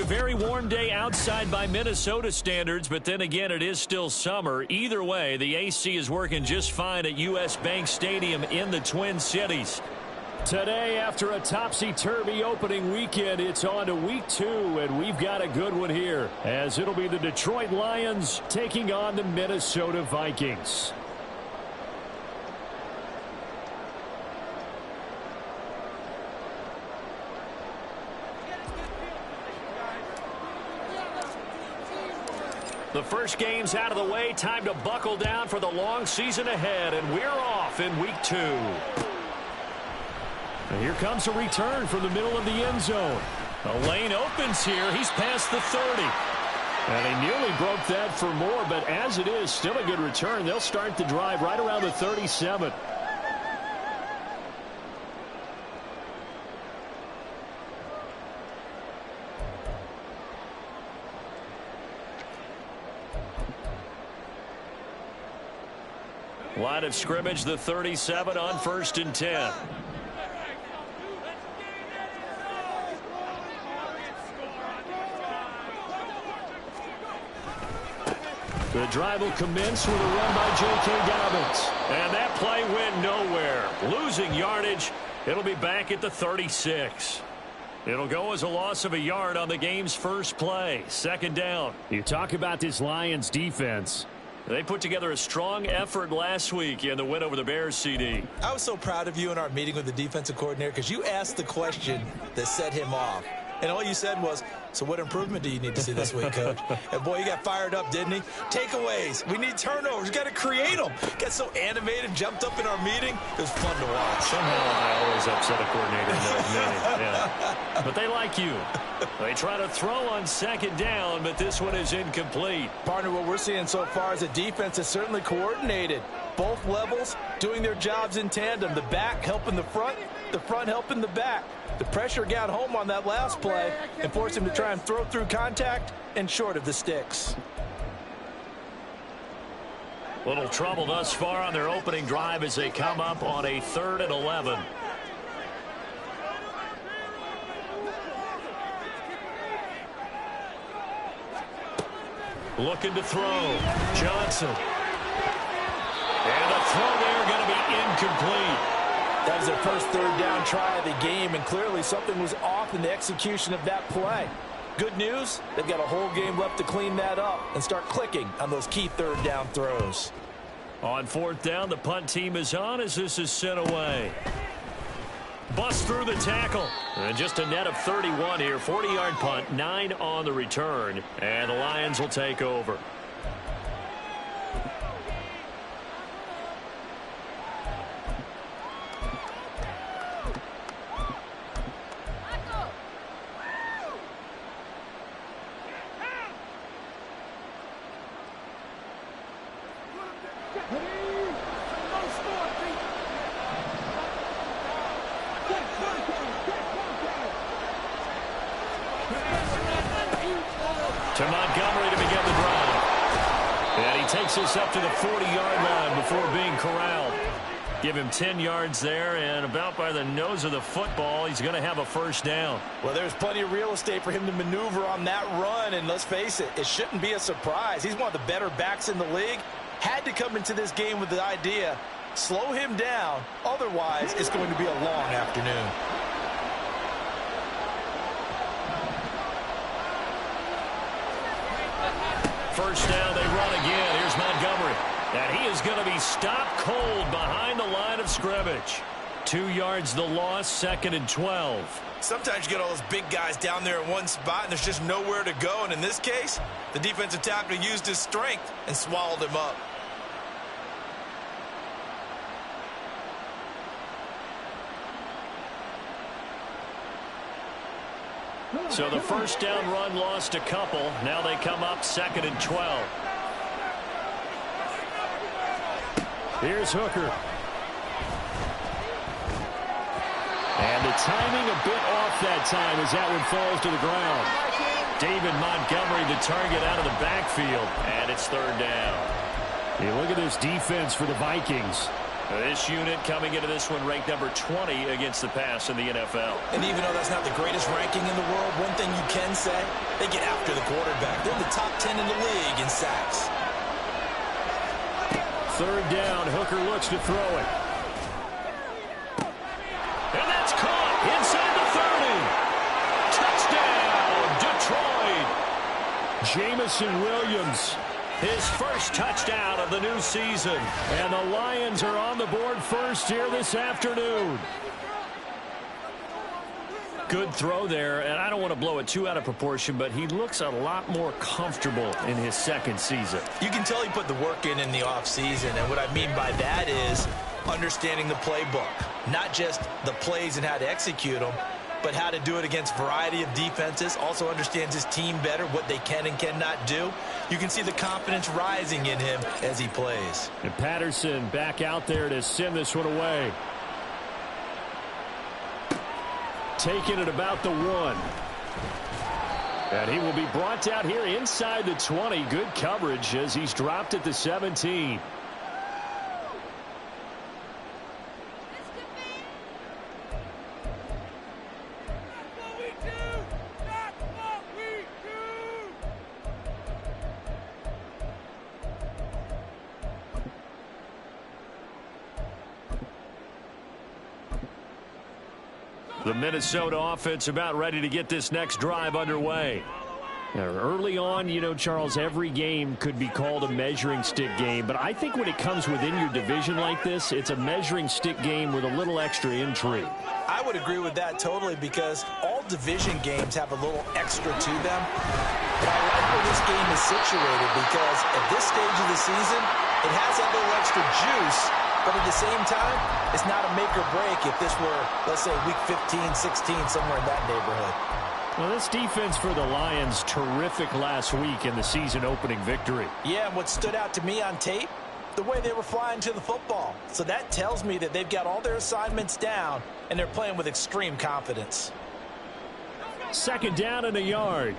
A very warm day outside by Minnesota standards, but then again, it is still summer. Either way, the AC is working just fine at U.S. Bank Stadium in the Twin Cities. Today, after a topsy-turvy opening weekend, it's on to week 2, and we've got a good one here, as it'll be the Detroit Lions taking on the Minnesota Vikings. The first game's out of the way. Time to buckle down for the long season ahead, and we're off in week 2. And here comes a return from the middle of the end zone. The lane opens here. He's past the 30. And he nearly broke that for more, but as it is, still a good return. They'll start the drive right around the 37. Line of scrimmage, the 37 on 1st and 10. The drive will commence with a run by J.K. Dobbins. And that play went nowhere. Losing yardage. It'll be back at the 36. It'll go as a loss of a yard on the game's first play. 2nd down. You talk about this Lions defense. They put together a strong effort last week in the win over the Bears, CD. I was so proud of you in our meeting with the defensive coordinator because you asked the question that set him off. And all you said was, so what improvement do you need to see this week, Coach? And, boy, he got fired up, didn't he? Takeaways. We need turnovers. We got to create them. Got so animated, jumped up in our meeting. It was fun to watch. Somehow I always upset a coordinator in those meetings. Yeah. But they like you. They try to throw on 2nd down, but this one is incomplete. Partner, what we're seeing so far is the defense is certainly coordinated. Both levels doing their jobs in tandem. The back helping the front helping the back. The pressure got home on that last play and forced him to try and throw through contact and short of the sticks. Little trouble thus far on their opening drive as they come up on a 3rd and 11. Looking to throw. Johnson. And the throw there going to be incomplete. That was their first 3rd down try of the game, and clearly something was off in the execution of that play. Good news, they've got a whole game left to clean that up and start clicking on those key 3rd down throws. On 4th down, the punt team is on as this is sent away. Bust through the tackle. And just a net of 31 here. 40-yard punt, 9 on the return. And the Lions will take over. To Montgomery to begin the drive. And he takes us up to the 40-yard line before being corralled. Give him 10 yards there, and about by the nose of the football, he's going to have a 1st down. Well, there's plenty of real estate for him to maneuver on that run, and let's face it, it shouldn't be a surprise. He's one of the better backs in the league. Had to come into this game with the idea, slow him down, otherwise it's going to be a long afternoon. First down, they run again. Here's Montgomery. And he is going to be stopped cold behind the line of scrimmage. 2 yards the loss, 2nd and 12. Sometimes you get all those big guys down there in one spot, and there's just nowhere to go. And in this case, the defensive tackle used his strength and swallowed him up. So the first down run lost a couple. Now they come up 2nd and 12. Here's Hooker. And the timing a bit off that time as that one falls to the ground. David Montgomery, the target out of the backfield. And it's 3rd down. You look at this defense for the Vikings. This unit coming into this one ranked number 20 against the pass in the NFL. And even though that's not the greatest ranking in the world, one thing you can say, they get after the quarterback. They're in the top 10 in the league in sacks. Third down, Hooker looks to throw it. And that's caught inside the 30. Touchdown, Detroit. Jamison Williams. His first touchdown of the new season. And the Lions are on the board first here this afternoon. Good throw there, and I don't want to blow it too out of proportion, but he looks a lot more comfortable in his second season. You can tell he put the work in the offseason, and what I mean by that is understanding the playbook. Not just the plays and how to execute them, but how to do it against a variety of defenses. Also understands his team better, what they can and cannot do. You can see the confidence rising in him as he plays. And Patterson back out there to send this one away. Taking it about the 1. And he will be brought down here inside the 20. Good coverage as he's dropped at the 17. The Minnesota offense about ready to get this next drive underway. Early on, you know, Charles, every game could be called a measuring stick game. But I think when it comes within your division like this, it's a measuring stick game with a little extra intrigue. I would agree with that totally because all division games have a little extra to them. But I like where this game is situated because at this stage of the season, it has that little extra juice. But at the same time, it's not a make or break if this were, let's say, week 15, 16, somewhere in that neighborhood. Well, this defense for the Lions, terrific last week in the season-opening victory. Yeah, and what stood out to me on tape, the way they were flying to the football. So that tells me that they've got all their assignments down, and they're playing with extreme confidence. Second down and a yard.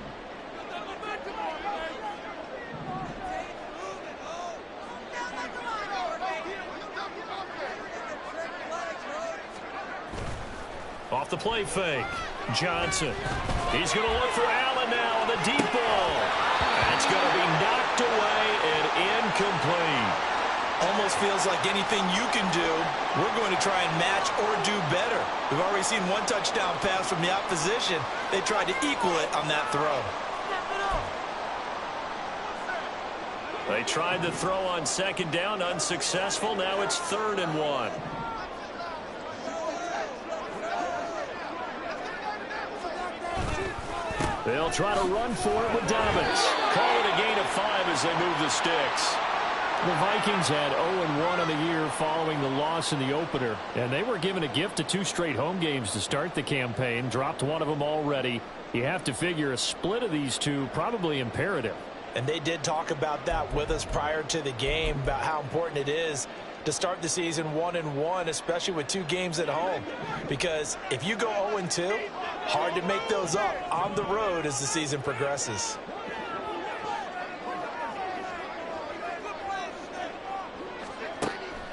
Off the play fake. Johnson. He's going to look for Allen now on the deep ball. That's going to be knocked away and incomplete. Almost feels like anything you can do, we're going to try and match or do better. We've already seen one touchdown pass from the opposition. They tried to equal it on that throw. They tried to throw on second down, unsuccessful. Now it's 3rd and 1. They'll try to run for it with Dobbins. Call it a gain of 5 as they move the sticks. The Vikings had 0-1 on the year following the loss in the opener, and they were given a gift of 2 straight home games to start the campaign. Dropped one of them already. You have to figure a split of these two probably imperative. And they did talk about that with us prior to the game, about how important it is to start the season 1-1, especially with 2 games at home. Because if you go 0-2, hard to make those up on the road as the season progresses.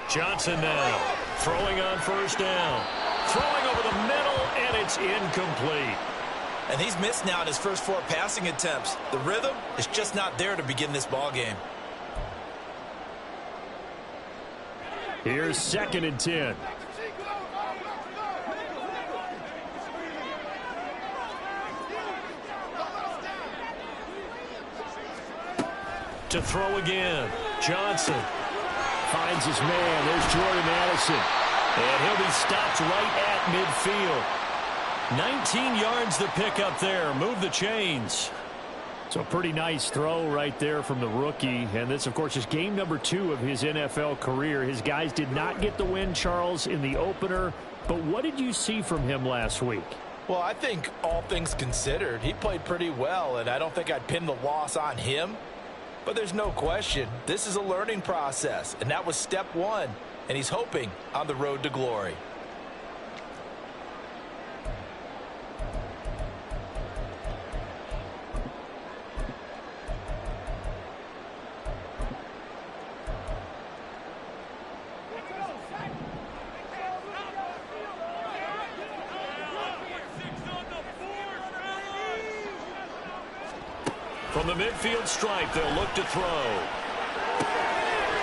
Johnson now throwing on first down. Throwing over the middle, and it's incomplete. And he's missed now in his first 4 passing attempts. The rhythm is just not there to begin this ball game. Here's 2nd and 10. To throw again. Johnson finds his man. There's Jordan Addison. And he'll be stopped right at midfield. 19 yards to pick up there. Move the chains. So pretty nice throw right there from the rookie. And this, of course, is game number 2 of his NFL career. His guys did not get the win, Charles, in the opener. But what did you see from him last week? Well, I think all things considered, he played pretty well, and I don't think I'd pin the loss on him. But there's no question, this is a learning process, and that was step 1, and he's hoping on the road to glory. From the midfield stripe, they'll look to throw.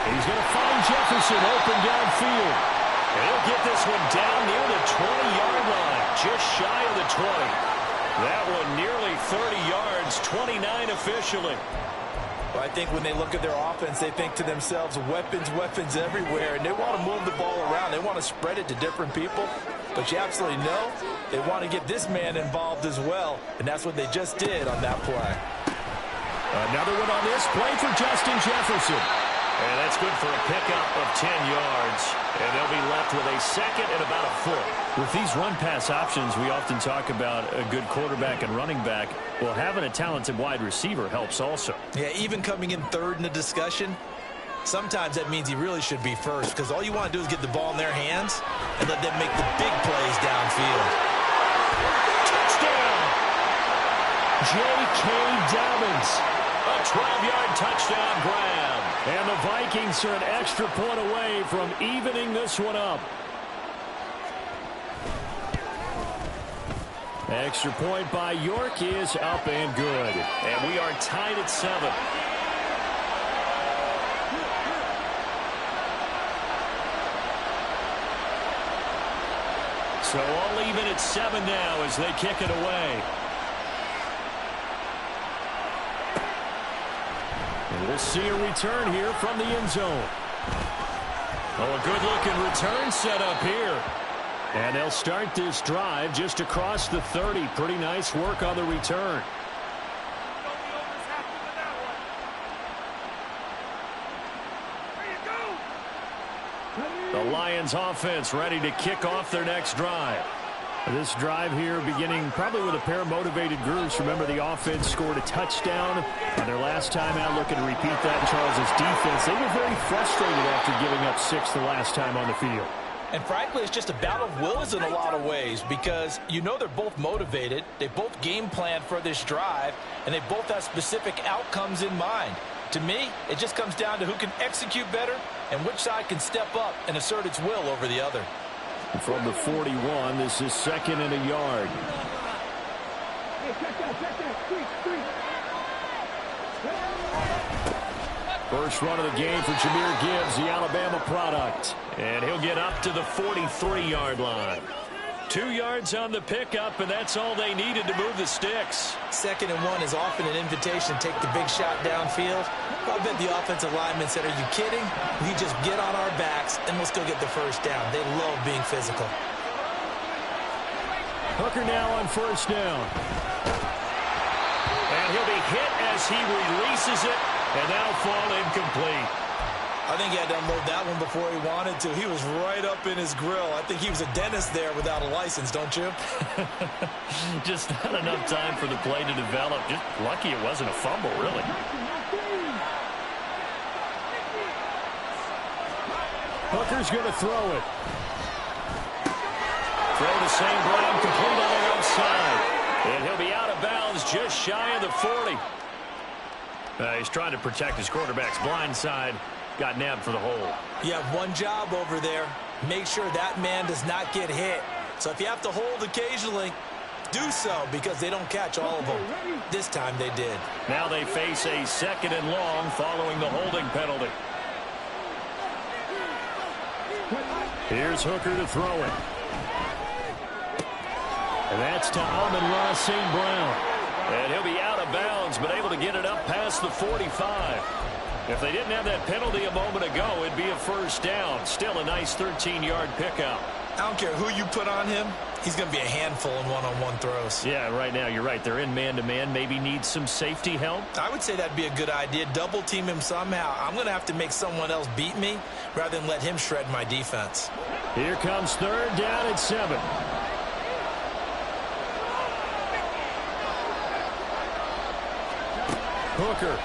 He's going to find Jefferson open downfield. And he'll get this one down near the 20-yard line, just shy of the 20. That one nearly 30 yards, 29 officially. Well, I think when they look at their offense, they think to themselves, weapons, weapons everywhere, and they want to move the ball around. They want to spread it to different people. But you absolutely know they want to get this man involved as well, and that's what they just did on that play. Another one on this play for Justin Jefferson. And that's good for a pickup of 10 yards. And they'll be left with a second and about a foot. With these run-pass options, we often talk about a good quarterback and running back. Well, having a talented wide receiver helps also. Yeah, even coming in third in the discussion, sometimes that means he really should be first, because all you want to do is get the ball in their hands and let them make the big plays downfield. Touchdown! J.K. Dobbins. A 12-yard touchdown grab. And the Vikings are an extra point away from evening this one up. Extra point by York is up and good. And we are tied at 7. So all even at 7 now as they kick it away. And we'll see a return here from the end zone. Oh, a good-looking return set up here. And they'll start this drive just across the 30. Pretty nice work on the return. The Lions offense ready to kick off their next drive. This drive here beginning probably with a pair of motivated groups. Remember, the offense scored a touchdown on their last time out. Looking to repeat that in Charles' defense. They were very frustrated after giving up 6 the last time on the field. And frankly, it's just a battle of wills in a lot of ways, because you know they're both motivated. They both game planned for this drive, and they both have specific outcomes in mind. To me, it just comes down to who can execute better and which side can step up and assert its will over the other. From the 41, this is 2nd and a yard. First run of the game for Jahmyr Gibbs, the Alabama product. And he'll get up to the 43-yard line. 2 yards on the pickup, and that's all they needed to move the sticks. 2nd and 1 is often an invitation to take the big shot downfield. I bet the offensive lineman said, are you kidding? We just get on our backs and let's go get the first down. They love being physical. Hooker now on first down. And he'll be hit as he releases it, and that'll fall incomplete. I think he had to unload that one before he wanted to. He was right up in his grill. I think he was a dentist there without a license, don't you? Just not enough time for the play to develop. Just lucky it wasn't a fumble, really. Hooker's going to throw it. Throw to St. Brown, complete on the left side. And he'll be out of bounds just shy of the 40. He's trying to protect his quarterback's blind side. Got nabbed for the hole. You have one job over there. Make sure that man does not get hit. So if you have to hold occasionally, do so, because they don't catch all of them. This time they did. Now they face a 2nd and long following the holding penalty. Here's Hooker to throw it. And that's to Amon-Ra St. Brown. And he'll be out of bounds, but able to get it up past the 45. If they didn't have that penalty a moment ago, it'd be a first down. Still a nice 13-yard pickup. I don't care who you put on him. He's going to be a handful in one-on-one throws. Yeah, right now, you're right. They're in man-to-man. Maybe need some safety help. I would say that'd be a good idea. Double team him somehow. I'm going to have to make someone else beat me rather than let him shred my defense. Here comes 3rd down at 7. Hooker.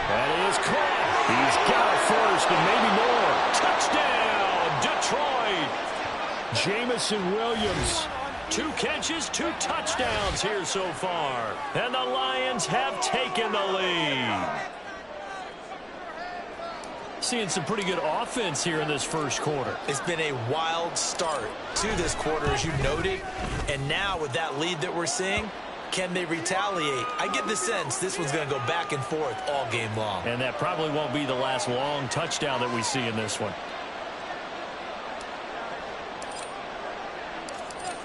That is caught. He's got it first and maybe more. Touchdown, Detroit. Jamison Williams. 2 catches, 2 touchdowns here so far. And the Lions have taken the lead. Seeing some pretty good offense here in this first quarter. It's been a wild start to this quarter, as you noted. And now with that lead that we're seeing, can they retaliate? I get the sense this one's going to go back and forth all game long. And that probably won't be the last long touchdown that we see in this one.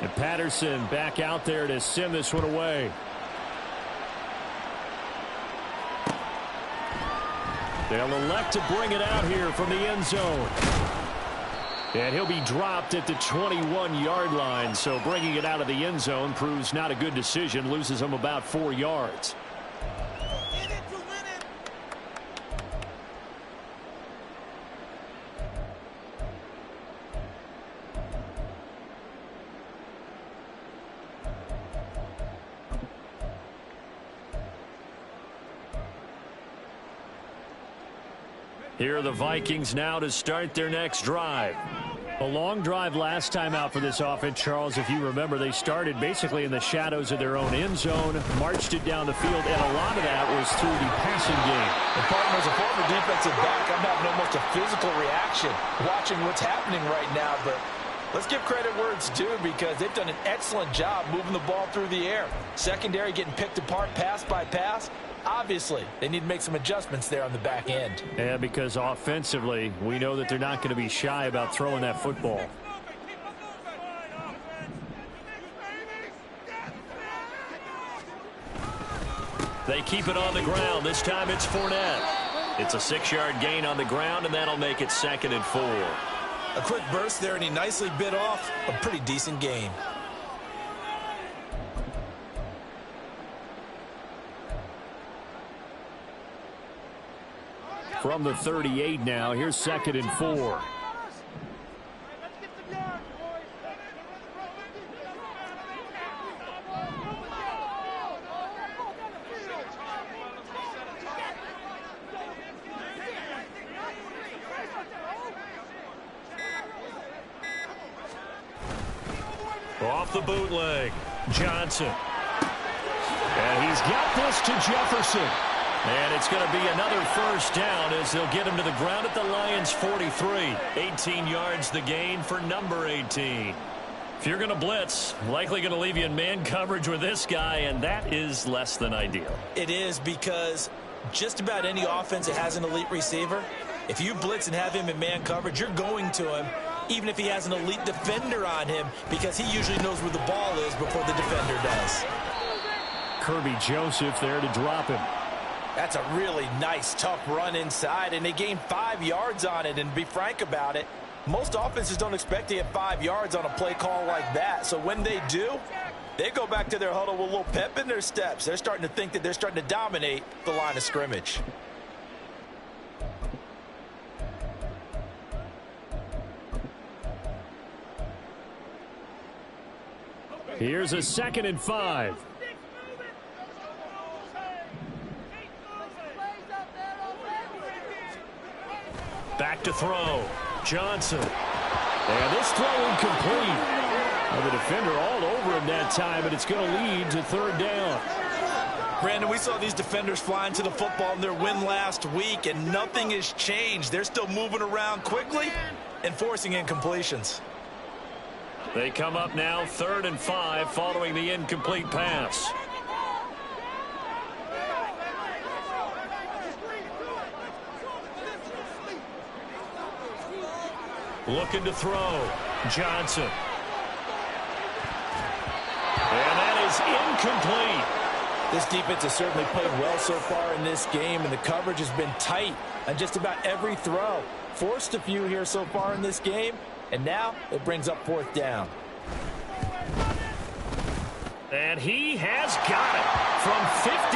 And Patterson back out there to send this one away. They'll elect to bring it out here from the end zone. And he'll be dropped at the 21-yard line. So bringing it out of the end zone proves not a good decision. Loses him about 4 yards. Here are the Vikings now to start their next drive. A long drive last time out for this offense, Charles. If you remember, they started basically in the shadows of their own end zone, marched it down the field, and a lot of that was through the passing game. And partner, as a former defensive back, I'm having almost a physical reaction watching what's happening right now. But let's give credit where it's due, because they've done an excellent job moving the ball through the air. Secondary getting picked apart pass by pass. Obviously, they need to make some adjustments there on the back end. Yeah, because offensively, we know that they're not going to be shy about throwing that football. They keep it on the ground. This time it's Fournette. It's a 6-yard gain on the ground, and that'll make it 2nd and 4. A quick burst there, and he nicely bit off a pretty decent gain. From the 38 now, here's 2nd and 4. Off the bootleg, Johnson. And he's got this to Jefferson. And it's going to be another first down as they'll get him to the ground at the Lions' 43. 18 yards the gain for number 18. If you're going to blitz, likely going to leave you in man coverage with this guy, and that is less than ideal. It is, because just about any offense that has an elite receiver, if you blitz and have him in man coverage, you're going to him, even if he has an elite defender on him, because he usually knows where the ball is before the defender does. Kirby Joseph there to drop him. That's a really nice, tough run inside, and they gained 5 yards on it. And to be frank about it, most offenses don't expect to get 5 yards on a play call like that. So when they do, they go back to their huddle with a little pep in their steps. They're starting to think that they're starting to dominate the line of scrimmage. Here's a 2nd and 5. Back to throw. Johnson. And this throw incomplete. Well, the defender all over him that time, and it's going to lead to 3rd down. Brandon, we saw these defenders flying to the football in their win last week, and nothing has changed. They're still moving around quickly and forcing incompletions. They come up now 3rd and 5 following the incomplete pass. Looking to throw. Johnson. And that is incomplete. This defense has certainly played well so far in this game, and the coverage has been tight on just about every throw. Forced a few here so far in this game, and now it brings up 4th down. And he has got it from 55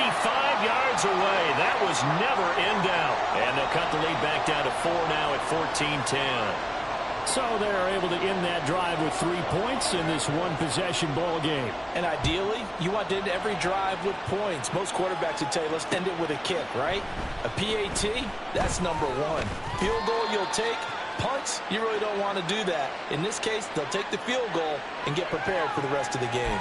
yards away. That was never in doubt. And they'll cut the lead back down to 4 now at 14-10. So they're able to end that drive with 3 points in this one-possession ball game. And ideally, you want to end every drive with points. Most quarterbacks would tell you, let's end it with a kick, right? A PAT, that's number 1. Field goal you'll take. Punts, you really don't want to do that. In this case, they'll take the field goal and get prepared for the rest of the game.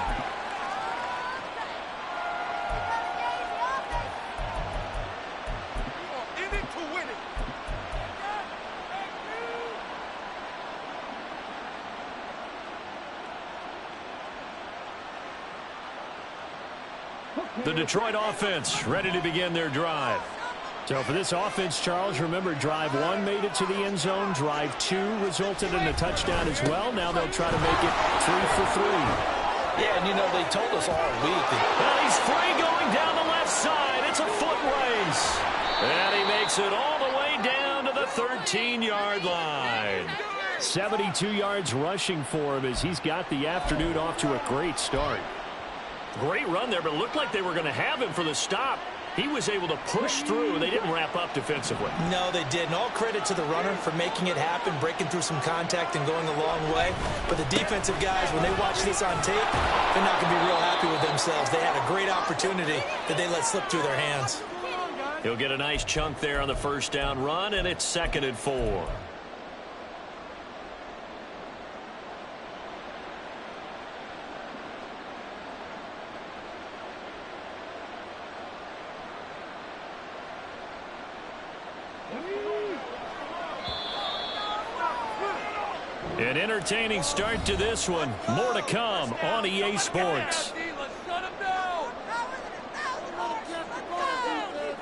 The Detroit offense ready to begin their drive. So for this offense, Charles, remember drive 1 made it to the end zone. Drive 2 resulted in a touchdown as well. Now they'll try to make it 3 for 3. Yeah, and you know, they told us all week. And he's free going down the left side. It's a foot race. And he makes it all the way down to the 13-yard line. 72 yards rushing for him as he's got the afternoon off to a great start. Great run there, but it looked like they were going to have him for the stop. He was able to push through. They didn't wrap up defensively. No, they didn't. All credit to the runner for making it happen, breaking through some contact and going a long way. But the defensive guys, when they watch this on tape, they're not going to be real happy with themselves. They had a great opportunity that they let slip through their hands. He'll get a nice chunk there on the first down run, and it's 2nd and 4. An entertaining start to this one. More to come on EA Sports.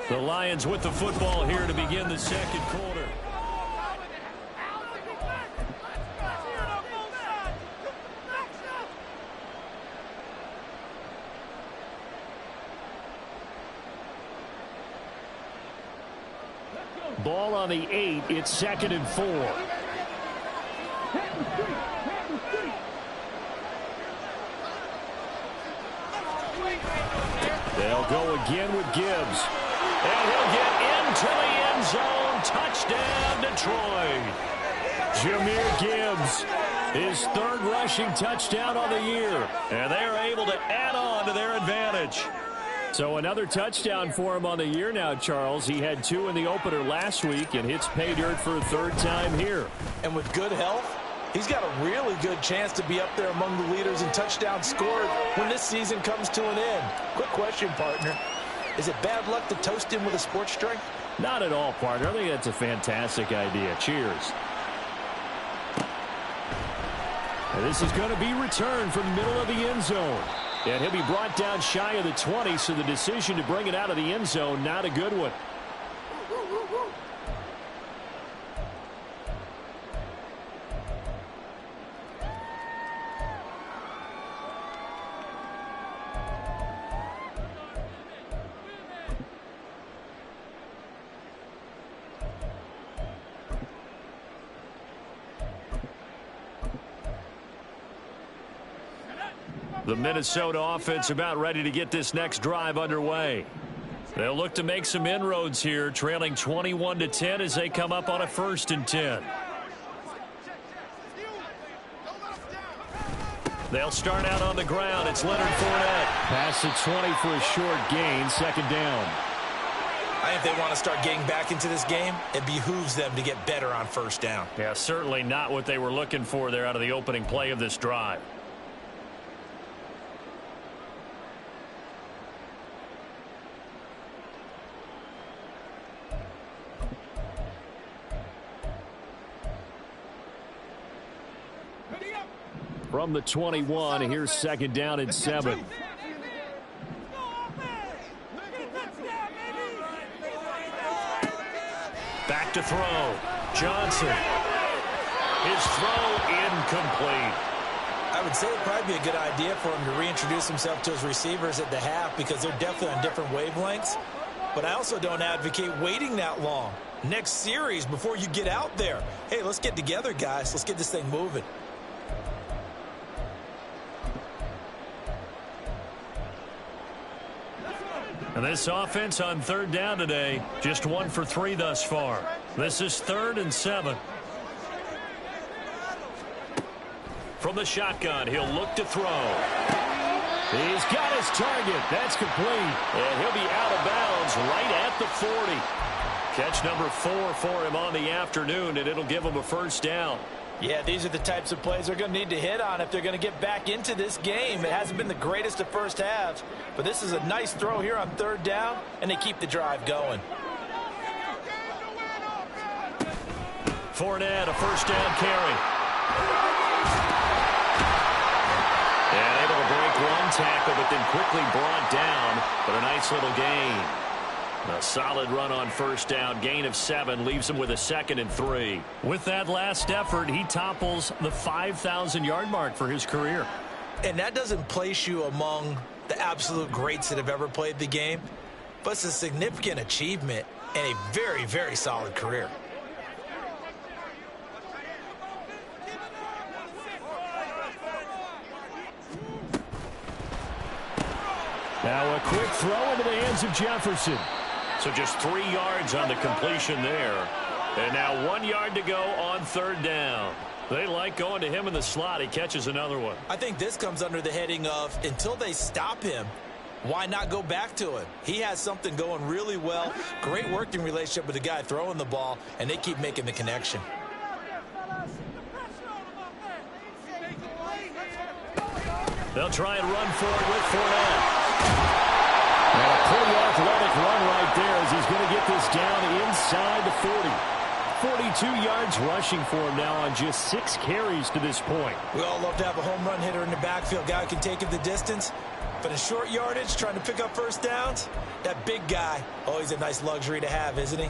The Lions with the football here to begin the second quarter. Ball on the 8. It's 2nd and 4. They'll go again with Gibbs. And he'll get into the end zone. Touchdown, Detroit. Jahmyr Gibbs, his 3rd rushing touchdown on the year. And they are able to add on to their advantage. So another touchdown for him on the year now, Charles. He had 2 in the opener last week and hits pay dirt for a 3rd time here. And with good health, he's got a really good chance to be up there among the leaders in touchdowns scored when this season comes to an end. Quick question, partner. Is it bad luck to toast him with a sports drink? Not at all, partner. I think that's a fantastic idea. Cheers. And this is going to be returned from the middle of the end zone. And he'll be brought down shy of the 20, so the decision to bring it out of the end zone, not a good one. The Minnesota offense about ready to get this next drive underway. They'll look to make some inroads here, trailing 21-10 as they come up on a 1st and 10. They'll start out on the ground. It's Leonard Fournette. Pass the 20 for a short gain, 2nd down. I think if they want to start getting back into this game, it behooves them to get better on 1st down. Yeah, certainly not what they were looking for there out of the opening play of this drive. From the 21, here's 2nd down and 7. Back to throw. Johnson. His throw incomplete. I would say it'd probably be a good idea for him to reintroduce himself to his receivers at the half because they're definitely on different wavelengths. But I also don't advocate waiting that long. Next series before you get out there. Hey, let's get together, guys. Let's get this thing moving. And this offense on 3rd down today, just 1 for 3 thus far. This is 3rd and 7. From the shotgun, he'll look to throw. He's got his target. That's complete. And he'll be out of bounds right at the 40. Catch number 4 for him on the afternoon, and it'll give him a 1st down. Yeah, these are the types of plays they're going to need to hit on if they're going to get back into this game. It hasn't been the greatest of first halves, but this is a nice throw here on 3rd down, and they keep the drive going. Fournette, a 1st down carry. And able to break one tackle, but then quickly brought down. But a nice little gain. A solid run on first down. Gain of 7 leaves him with a 2nd and 3. With that last effort, he topples the 5,000-yard mark for his career. And that doesn't place you among the absolute greats that have ever played the game, but it's a significant achievement and a very, very solid career. Now a quick throw into the hands of Jefferson. So just 3 yards on the completion there. And now 1 yard to go on third down. They like going to him in the slot. He catches another one. I think this comes under the heading of until they stop him, why not go back to him? He has something going really well. Great working relationship with the guy throwing the ball, and they keep making the connection. They'll try and run for it with Fournette. And a pretty athletic run right there as he's going to get this down inside the 40. 42 yards rushing for him now on just 6 carries to this point. We all love to have a home run hitter in the backfield. Guy who can take it the distance. But in short yardage, trying to pick up first downs, that big guy, always a nice luxury to have, isn't he?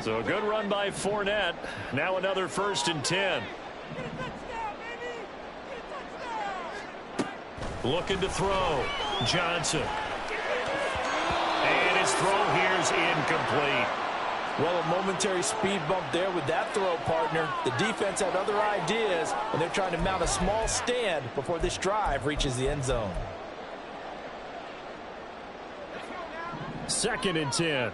So a good run by Fournette. Now another 1st and 10. Looking to throw. Johnson. And his throw here is incomplete. Well, a momentary speed bump there with that throw, partner. The defense had other ideas, and they're trying to mount a small stand before this drive reaches the end zone. 2nd and 10.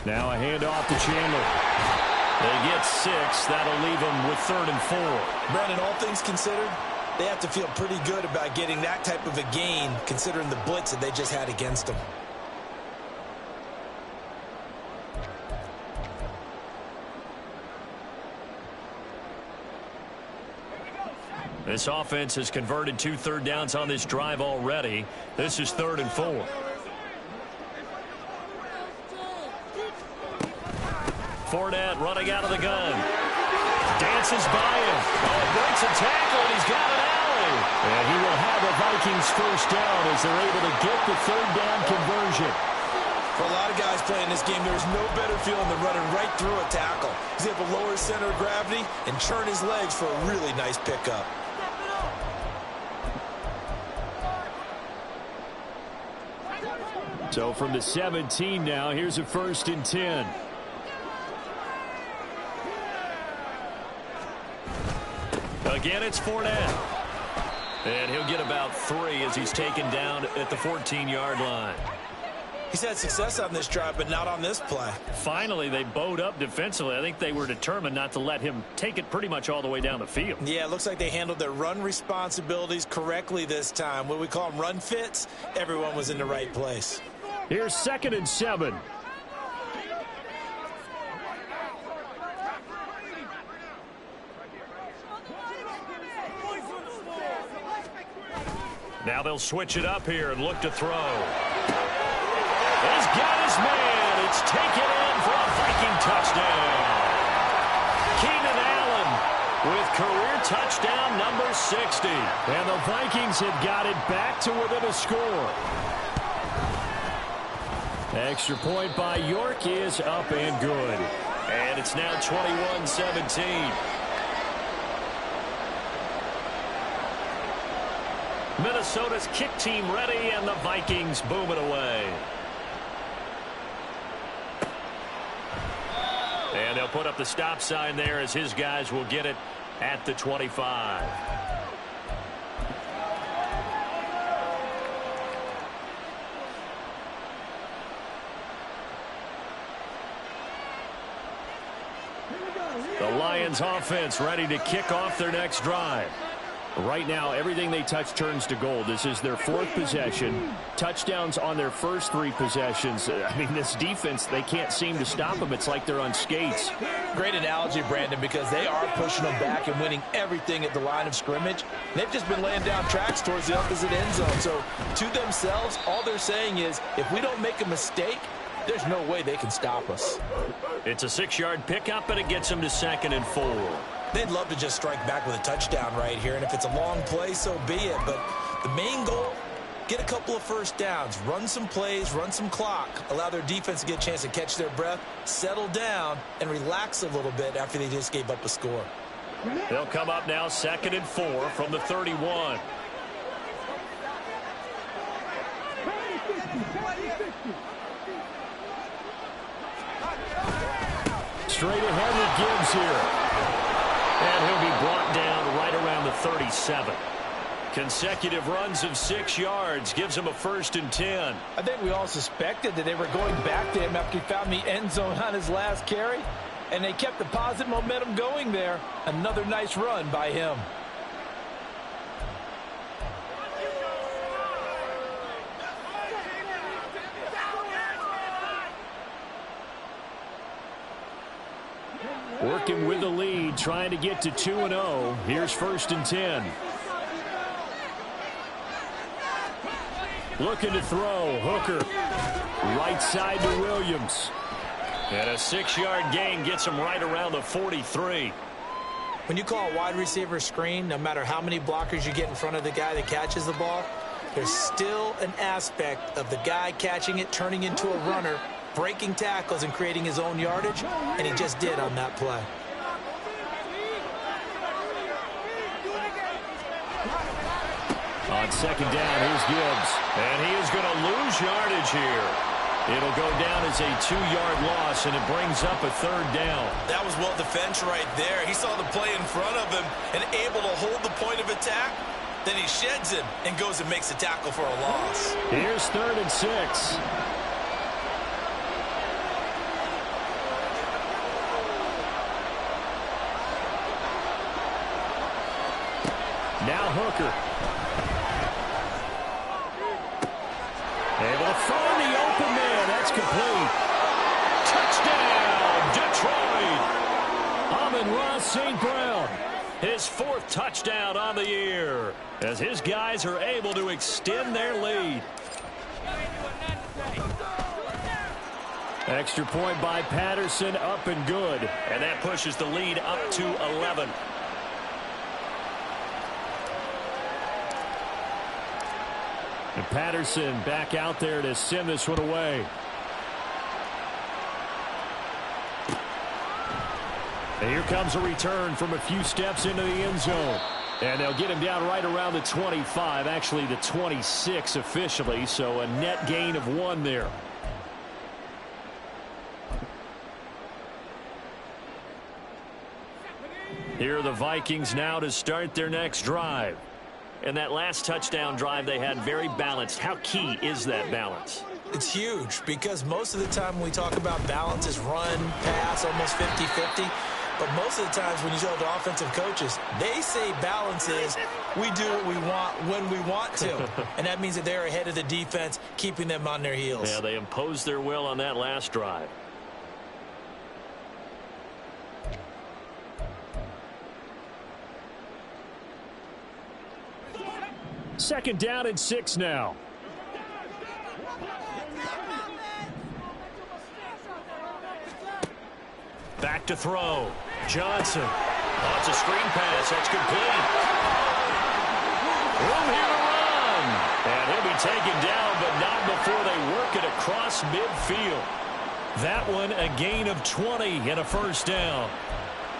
Now a handoff to Chandler. They get 6. That'll leave them with 3rd and 4. Brandon, all things considered, they have to feel pretty good about getting that type of a gain, considering the blitz that they just had against them. This offense has converted 2 third downs on this drive already. This is 3rd and 4. Fournette running out of the gun. Dances by him. Oh, breaks a tackle, and he's got an alley. And he will have a Vikings first down as they're able to get the 3rd down conversion. For a lot of guys playing this game, there's no better feeling than running right through a tackle. He's able to lower his center of gravity and churn his legs for a really nice pickup. So from the 17 now, here's a 1st and 10. Again, it's Fournette. And he'll get about 3 as he's taken down at the 14-yard line. He's had success on this drive, but not on this play. Finally, they bowed up defensively. I think they were determined not to let him take it pretty much all the way down the field. Yeah, it looks like they handled their run responsibilities correctly this time. What we call them run fits, everyone was in the right place. Here's 2nd and 7. Now they'll switch it up here and look to throw. He's got his man. It's taken in for a Viking touchdown. Keenan Allen with career touchdown number 60. And the Vikings have got it back to within a score. Extra point by York is up and good. And it's now 21-17. Minnesota's kick team ready, and the Vikings boom it away. And they'll put up the stop sign there as his guys will get it at the 25. The Lions offense ready to kick off their next drive. Right now, everything they touch turns to gold. This is their 4th possession. Touchdowns on their first 3 possessions. I mean, this defense, they can't seem to stop them. It's like they're on skates. Great analogy, Brandon, because they are pushing them back and winning everything at the line of scrimmage. They've just been laying down tracks towards the opposite end zone. So to themselves, all they're saying is, if we don't make a mistake, there's no way they can stop us. It's a 6-yard pickup, and it gets them to 2nd and 4. They'd love to just strike back with a touchdown right here, and if it's a long play, so be it. But the main goal, get a couple of first downs, run some plays, run some clock, allow their defense to get a chance to catch their breath, settle down, and relax a little bit after they just gave up a score. They'll come up now 2nd and 4 from the 31. Straight ahead with Gibbs here. And he'll be brought down right around the 37. Consecutive runs of 6 yards gives him a 1st and 10. I think we all suspected that they were going back to him after he found the end zone on his last carry, and they kept the positive momentum going there. Another nice run by him. Working with the lead, trying to get to 2-0. Here's 1st and 10. Looking to throw. Hooker. Right side to Williams. And a 6-yard gain gets him right around the 43. When you call a wide receiver screen, no matter how many blockers you get in front of the guy that catches the ball, there's still an aspect of the guy catching it, turning into a runner, breaking tackles and creating his own yardage, and he just did on that play. On 2nd down, here's Gibbs. And he is going to lose yardage here. It'll go down as a 2-yard loss, and it brings up a 3rd down. That was well defense right there. He saw the play in front of him and able to hold the point of attack. Then he sheds him and goes and makes a tackle for a loss. Here's 3rd and 6. Now Hooker. Able to find the open man. That's complete. Touchdown, Detroit! Amon-Ra St. Brown. His 4th touchdown on the year as his guys are able to extend their lead. Extra point by Patterson, up and good. And that pushes the lead up to 11. And Patterson back out there to send this one away. And here comes a return from a few steps into the end zone. And they'll get him down right around the 25, actually the 26 officially, so a net gain of 1 there. Here are the Vikings now to start their next drive. And that last touchdown drive they had very balanced. How key is that balance? It's huge because most of the time when we talk about balance is run, pass, almost 50-50. But most of the times when you talk to offensive coaches, they say balance is we do what we want when we want to. And that means that they're ahead of the defense, keeping them on their heels. Yeah, they imposed their will on that last drive. Second down and 6 now. Back to throw. Johnson. Oh, it's a screen pass. That's complete. Room here to run. And he'll be taken down, but not before they work it across midfield. That one a gain of 20 and a 1st down.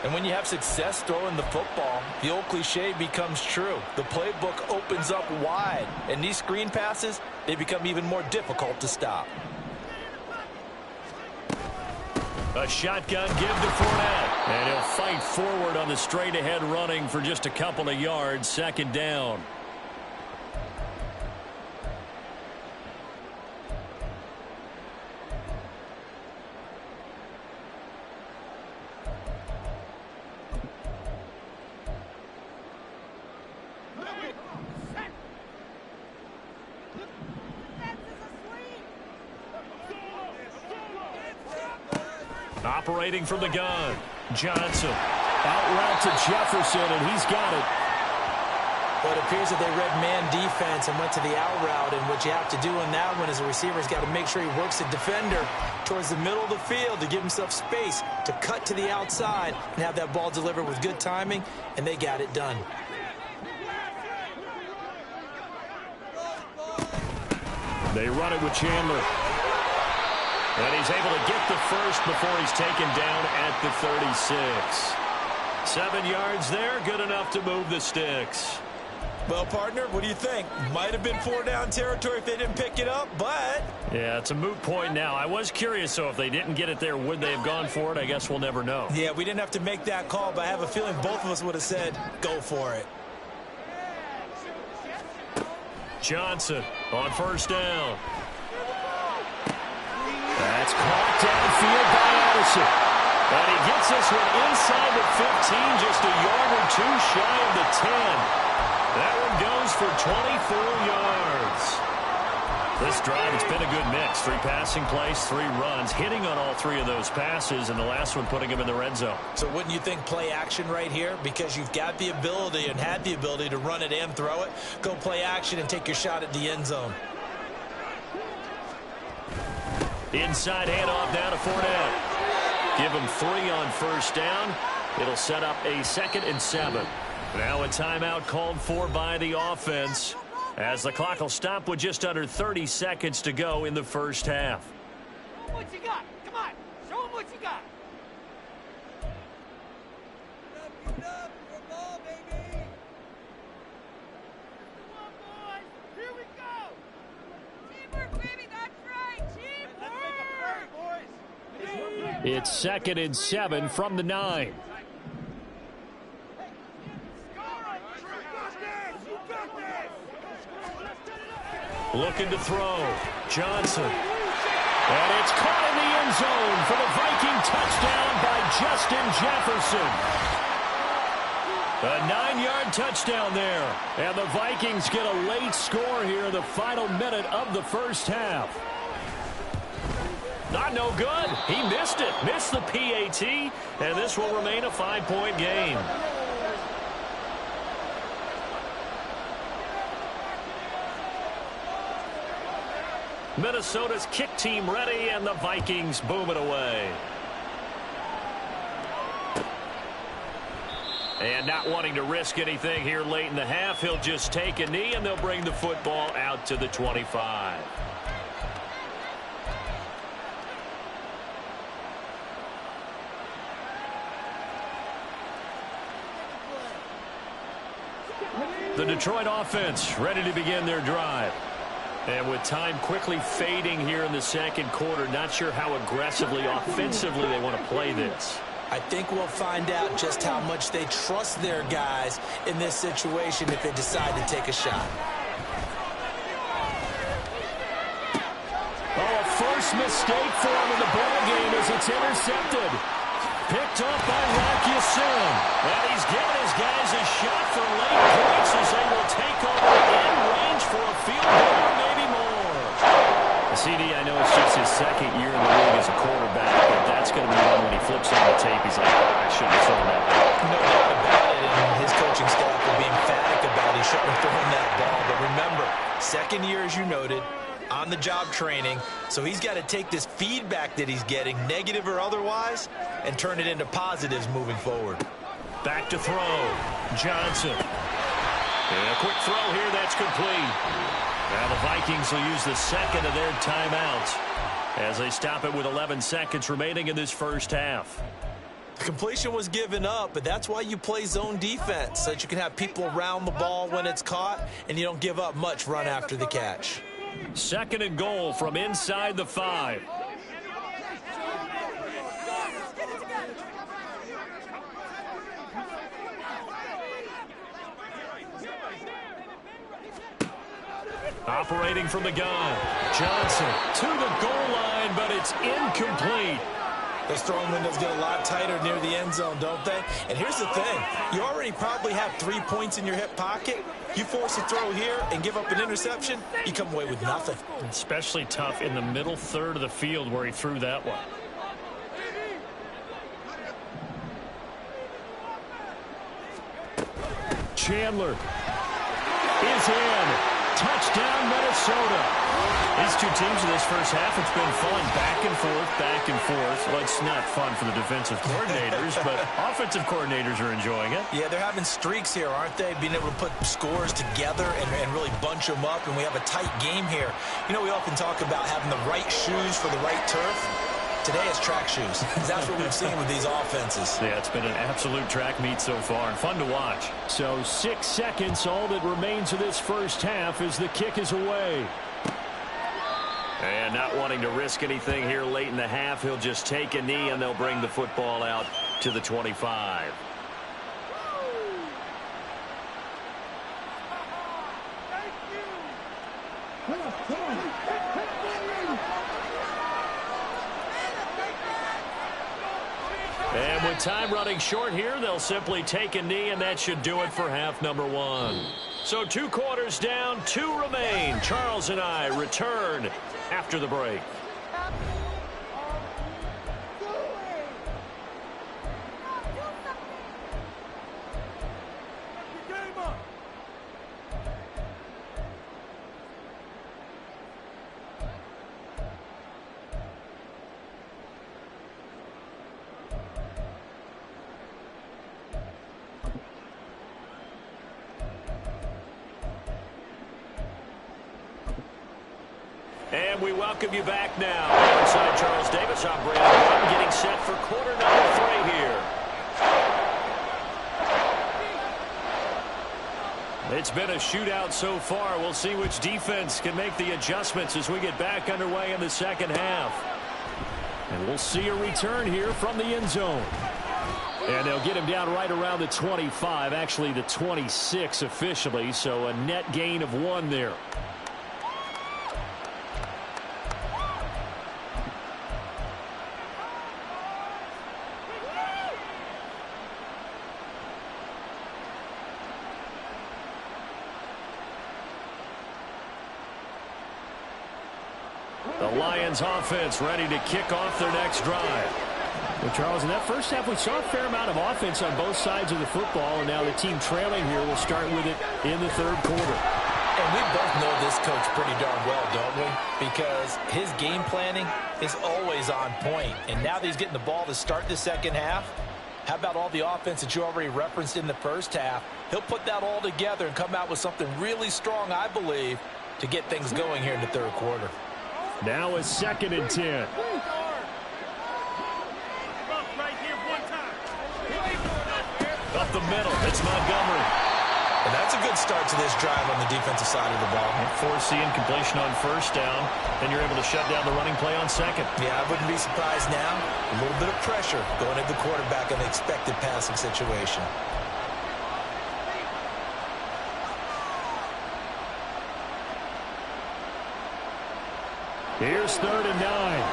And when you have success throwing the football, the old cliche becomes true. The playbook opens up wide, and these screen passes, they become even more difficult to stop. A shotgun give to Fournette. And he'll fight forward on the straight-ahead running for just a couple of yards. 2nd down. Operating from the gun, Johnson. Out route to Jefferson, and he's got it. Well, it appears that they read man defense and went to the out route, and what you have to do in that one is a receiver's got to make sure he works the defender towards the middle of the field to give himself space to cut to the outside and have that ball delivered with good timing, and they got it done. They run it with Chandler. And he's able to get the first before he's taken down at the 36. 7 yards there, good enough to move the sticks. Well, partner, what do you think? Might have been 4-down territory if they didn't pick it up, but... Yeah, it's a moot point now. I was curious, so if they didn't get it there, would they have gone for it? I guess we'll never know. Yeah, we didn't have to make that call, but I have a feeling both of us would have said, go for it. Johnson on first down. That's caught downfield by Addison. And he gets this one inside the 15, just a yard or two shy of the 10. That one goes for 24 yards. This drive, it's been a good mix. 3 passing plays, 3 runs, hitting on all 3 of those passes, and the last one putting him in the red zone. So wouldn't you think play action right here? Because you've got the ability and had the ability to run it and throw it. Go play action and take your shot at the end zone. Inside handoff down to Fournette. Give him 3 on first down. It'll set up a 2nd and 7. Now a timeout called for by the offense as the clock will stop with just under 30 seconds to go in the first half. What you got? Come on. Show them what you got. Give it up. Your ball, baby. Come on, boys. Here we go. Teamwork, baby. That's right. Teamwork. Let's make a play, boys. It's 2nd and 7 from the 9. Looking to throw. Johnson. And it's caught in the end zone for the Viking touchdown by Justin Jefferson. A 9-yard touchdown there. And the Vikings get a late score here in the final minute of the first half. Not no good. He missed it. Missed the PAT. And this will remain a 5-point game. Minnesota's kick team ready, and the Vikings boom it away. And not wanting to risk anything here late in the half, he'll just take a knee, and they'll bring the football out to the 25. The Detroit offense ready to begin their drive. And with time quickly fading here in the second quarter, not sure how aggressively, offensively they want to play this. I think we'll find out just how much they trust their guys in this situation if they decide to take a shot. Oh, a first mistake for him in the ball game as it's intercepted. Picked up by Rocky Sin. And he's giving his guys a shot for late points as they will take over in range for a field goal or maybe more. CD, I know it's just his 2nd year in the league as a quarterback, but that's going to be one when he flips on the tape. He's like, oh, I shouldn't have thrown that ball. No doubt about it, and his coaching staff will be emphatic about he shouldn't have thrown that ball. But remember, 2nd year, as you noted, on-the-job training, so he's got to take this feedback that he's getting, negative or otherwise, and turn it into positives moving forward. Back to throw. Johnson. And a quick throw here, that's complete. Now the Vikings will use the 2nd of their timeouts as they stop it with 11 seconds remaining in this first half. The completion was given up, but that's why you play zone defense, so that you can have people around the ball when it's caught, and you don't give up much run after the catch. 2nd and goal from inside the 5. Operating from the gun. Johnson to the goal line, but it's incomplete. Those throwing windows get a lot tighter near the end zone, don't they? And here's the thing. You already probably have 3 points in your hip pocket. You force a throw here and give up an interception, you come away with nothing. Especially tough in the middle third of the field where he threw that one. Chandler is in. Touchdown, Minnesota. These two teams in this first half, it's been fun. Back and forth, back and forth. Well, it's not fun for the defensive coordinators, but offensive coordinators are enjoying it. Yeah, they're having streaks here, aren't they? Being able to put scores together and really bunch them up, and we have a tight game here. You know, we often talk about having the right shoes for the right turf. Today it's track shoes. That's what we've seen with these offenses. Yeah, it's been an absolute track meet so far and fun to watch. So 6 seconds, all that remains of this first half as the kick is away. And not wanting to risk anything here late in the half, he'll just take a knee and they'll bring the football out to the 25. And with time running short here, they'll simply take a knee, and that should do it for half number one. So 2 quarters down, 2 remain. Charles and I return after the break. And we welcome you back now. Alongside Charles Davis, I'm Brandon Martin, getting set for quarter number 3 here. It's been a shootout so far. We'll see which defense can make the adjustments as we get back underway in the second half. And we'll see a return here from the end zone. And they'll get him down right around the 25, actually the 26 officially, so a net gain of 1 there. The Lions offense ready to kick off their next drive. Well, Charles, in that first half, we saw a fair amount of offense on both sides of the football, and now the team trailing here will start with it in the third quarter. And we both know this coach pretty darn well, don't we? Because his game planning is always on point. And now that he's getting the ball to start the second half, how about all the offense that you already referenced in the first half? He'll put that all together and come out with something really strong, I believe, to get things going here in the third quarter. Now a 2nd and 10. Up the middle, it's Montgomery. And that's a good start to this drive on the defensive side of the ball. And force the incompletion on first down, and you're able to shut down the running play on second. Yeah, I wouldn't be surprised now. A little bit of pressure going at the quarterback in the expected passing situation. Here's 3rd and 9.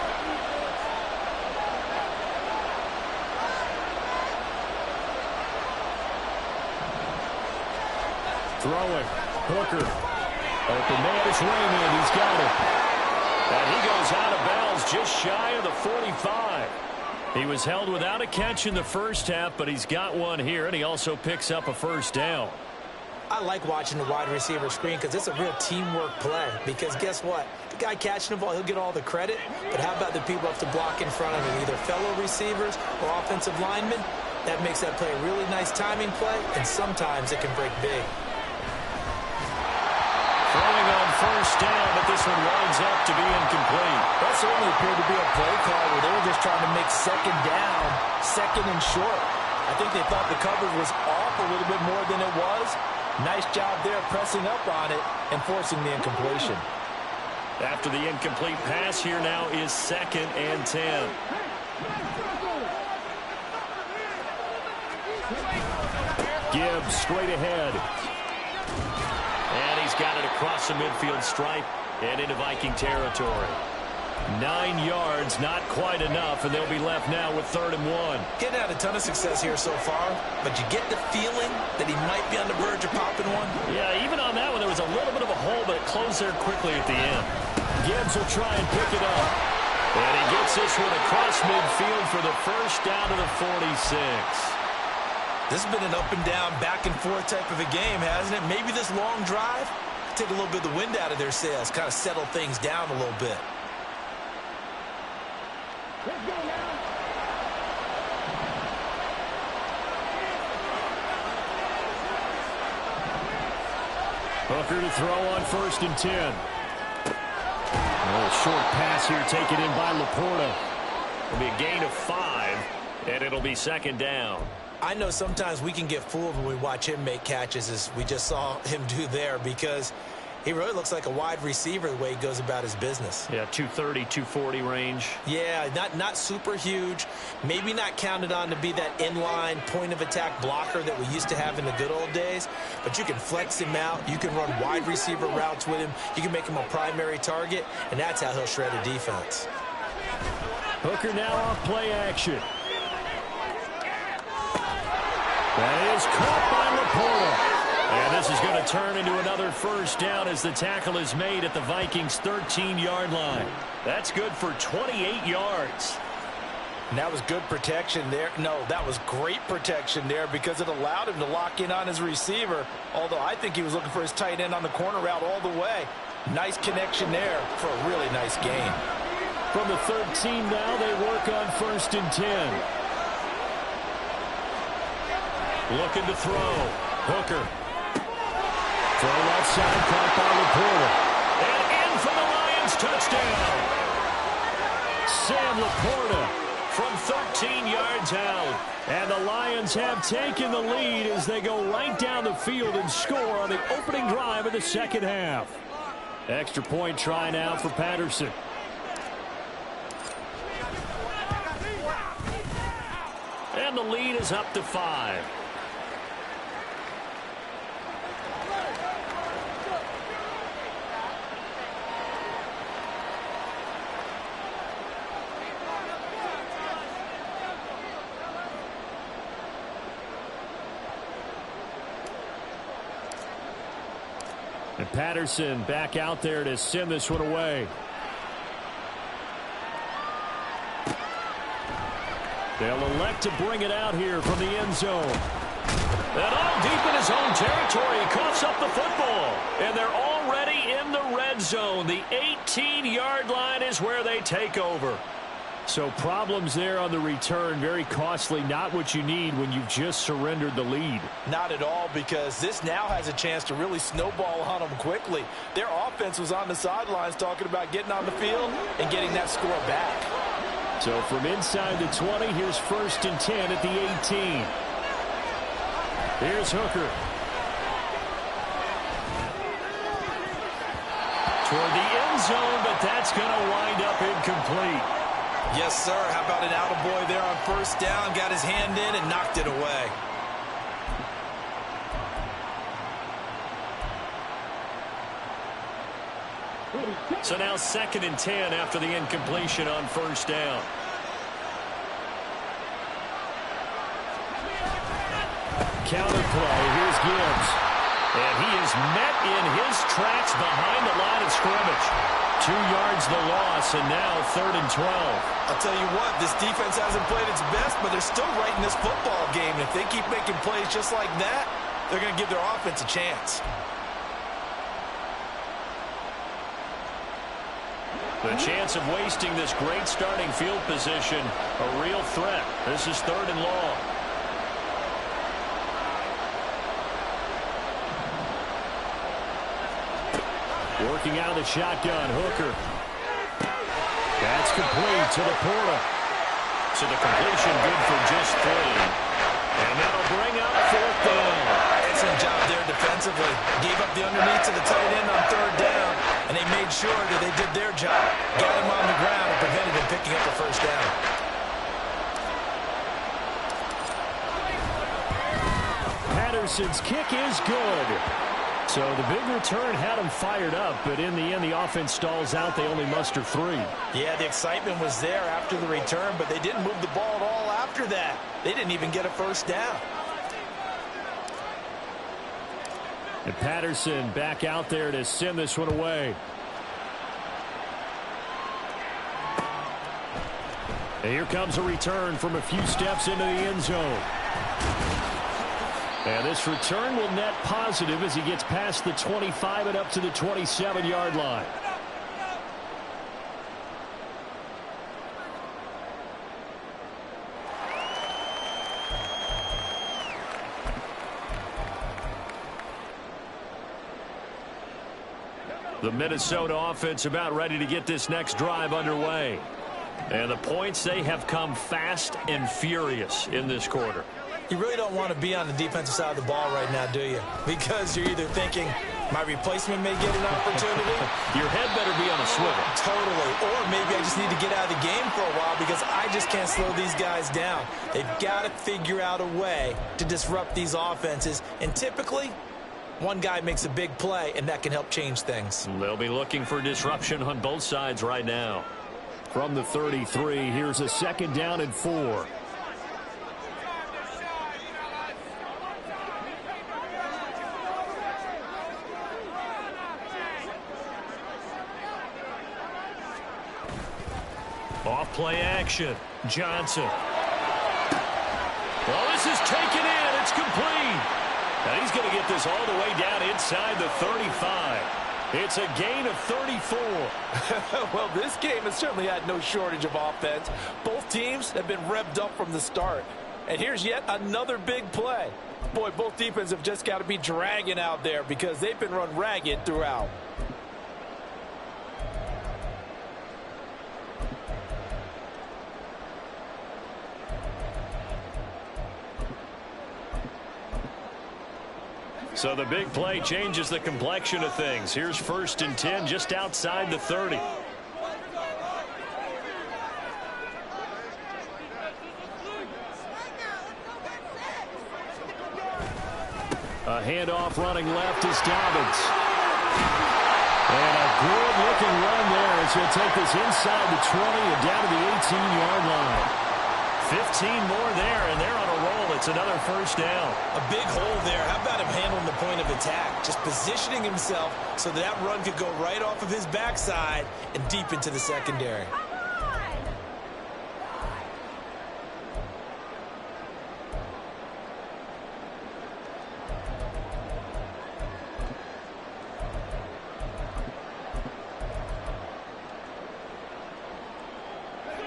Throwing. Hooker. Open man is Raymond. He's got it. And he goes out of bounds just shy of the 45. He was held without a catch in the first half, but he's got one here, and he also picks up a first down. I like watching the wide receiver screen because it's a real teamwork play. Because guess what? The guy catching the ball, he'll get all the credit. But how about the people have to block in front of him, either fellow receivers or offensive linemen? That makes that play a really nice timing play, and sometimes it can break big. Throwing on first down, but this one winds up to be incomplete. That certainly appeared to be a play call where they were just trying to make second down, second and short. I think they thought the coverage was off a little bit more than it was. Nice job there pressing up on it and forcing the incompletion. After the incomplete pass, here now is 2nd and 10. Gibbs straight ahead. And he's got it across the midfield stripe and into Viking territory. 9 yards, not quite enough, and they'll be left now with 3rd and 1. Getting had a ton of success here so far, but you get the feeling that he might be on the verge of popping one. Yeah, even on that one, there was a little bit of a hole, but it closed there quickly at the end. Gibbs will try and pick it up. And he gets this one across midfield for the first down to the 46. This has been an up and down, back and forth type of a game, hasn't it? Maybe this long drive take a little bit of the wind out of their sails, kind of settle things down a little bit. Let's go now. Hooker to throw on 1st and 10. A little short pass here taken in by Laporta. It'll be a gain of 5, and it'll be 2nd down. I know sometimes we can get fooled when we watch him make catches, as we just saw him do there, because he really looks like a wide receiver the way he goes about his business. Yeah, 230, 240 range. Yeah, not super huge. Maybe not counted on to be that inline point-of-attack blocker that we used to have in the good old days. But you can flex him out. You can run wide receiver routes with him. You can make him a primary target, and that's how he'll shred a defense. Hooker now off play action. That is caught by Laporta. And this is going to turn into another 1st down as the tackle is made at the Vikings' 13-yard line. That's good for 28 yards. And that was good protection there. No, that was great protection there because it allowed him to lock in on his receiver, although I think he was looking for his tight end on the corner route all the way. Nice connection there for a really nice gain. From the 13 now, they work on 1st and 10. Looking to throw. Hooker. Throw left side, caught by Laporta. And in for the Lions, touchdown. Sam Laporta From 13 yards out. And the Lions have taken the lead as they go right down the field and score on the opening drive of the 2nd half. Extra point try now for Patterson. And the lead is up to 5. And Patterson back out there to send this one away. They'll elect to bring it out here from the end zone. And all deep in his own territory, he coughs up the football. And they're already in the red zone. The 18-yard line is where they take over. So problems there on the return, very costly, not what you need when you've just surrendered the lead. Not at all, because this now has a chance to really snowball on them quickly. Their offense was on the sidelines talking about getting on the field and getting that score back. So from inside the 20, here's 1st and 10 at the 18. Here's Hooker. Toward the end zone, but that's going to wind up incomplete. Yes, sir. How about an attaboy there on 1st down? Got his hand in and knocked it away. So now 2nd and 10 after the incompletion on 1st down. Counter play. Here's Gibbs. And he is met in his tracks behind the line of scrimmage. 2 yards the loss, and now 3rd and 12. I'll tell you what, this defense hasn't played its best, but they're still right in this football game. And if they keep making plays just like that, they're going to give their offense a chance. The chance of wasting this great starting field position, a real threat. This is 3rd and long. Working out of the shotgun, Hooker. That's complete to Laporta. So the completion good for just 3. And that'll bring up 4th down. Excellent job there defensively. Gave up the underneath to the tight end on 3rd down, and they made sure that they did their job. Got him on the ground and prevented him picking up the 1st down. Patterson's kick is good. So the big return had him fired up, but in the end, the offense stalls out. They only muster 3. Yeah, the excitement was there after the return, but they didn't move the ball at all after that. They didn't even get a 1st down. And Patterson back out there to send this one away. And here comes a return from a few steps into the end zone. And this return will net positive as he gets past the 25 and up to the 27-yard line. The Minnesota offense about ready to get this next drive underway. And the points, they have come fast and furious in this quarter. You really don't want to be on the defensive side of the ball right now, do you? Because you're either thinking, my replacement may get an opportunity. Your head better be on a swivel. Totally. Or maybe I just need to get out of the game for a while because I just can't slow these guys down. They've got to figure out a way to disrupt these offenses. And typically, one guy makes a big play, and that can help change things. They'll be looking for disruption on both sides right now. From the 33, here's a 2nd down and 4. Off play action. Johnson. Well, this is taken in. It's complete. And he's going to get this all the way down inside the 35. It's a gain of 34. Well, this game has certainly had no shortage of offense. Both teams have been revved up from the start. And here's yet another big play. Boy, both defenses have just got to be dragging out there because they've been run ragged throughout. So the big play changes the complexion of things. Here's 1st and 10 just outside the 30. A handoff running left is Dobbins. And a good-looking run there as he'll take this inside the 20 and down to the 18-yard line. 15 more there, and they're on a roll. It's another 1st down. A big hole there. How about him handling the point of attack? Just positioning himself so that run could go right off of his backside and deep into the secondary.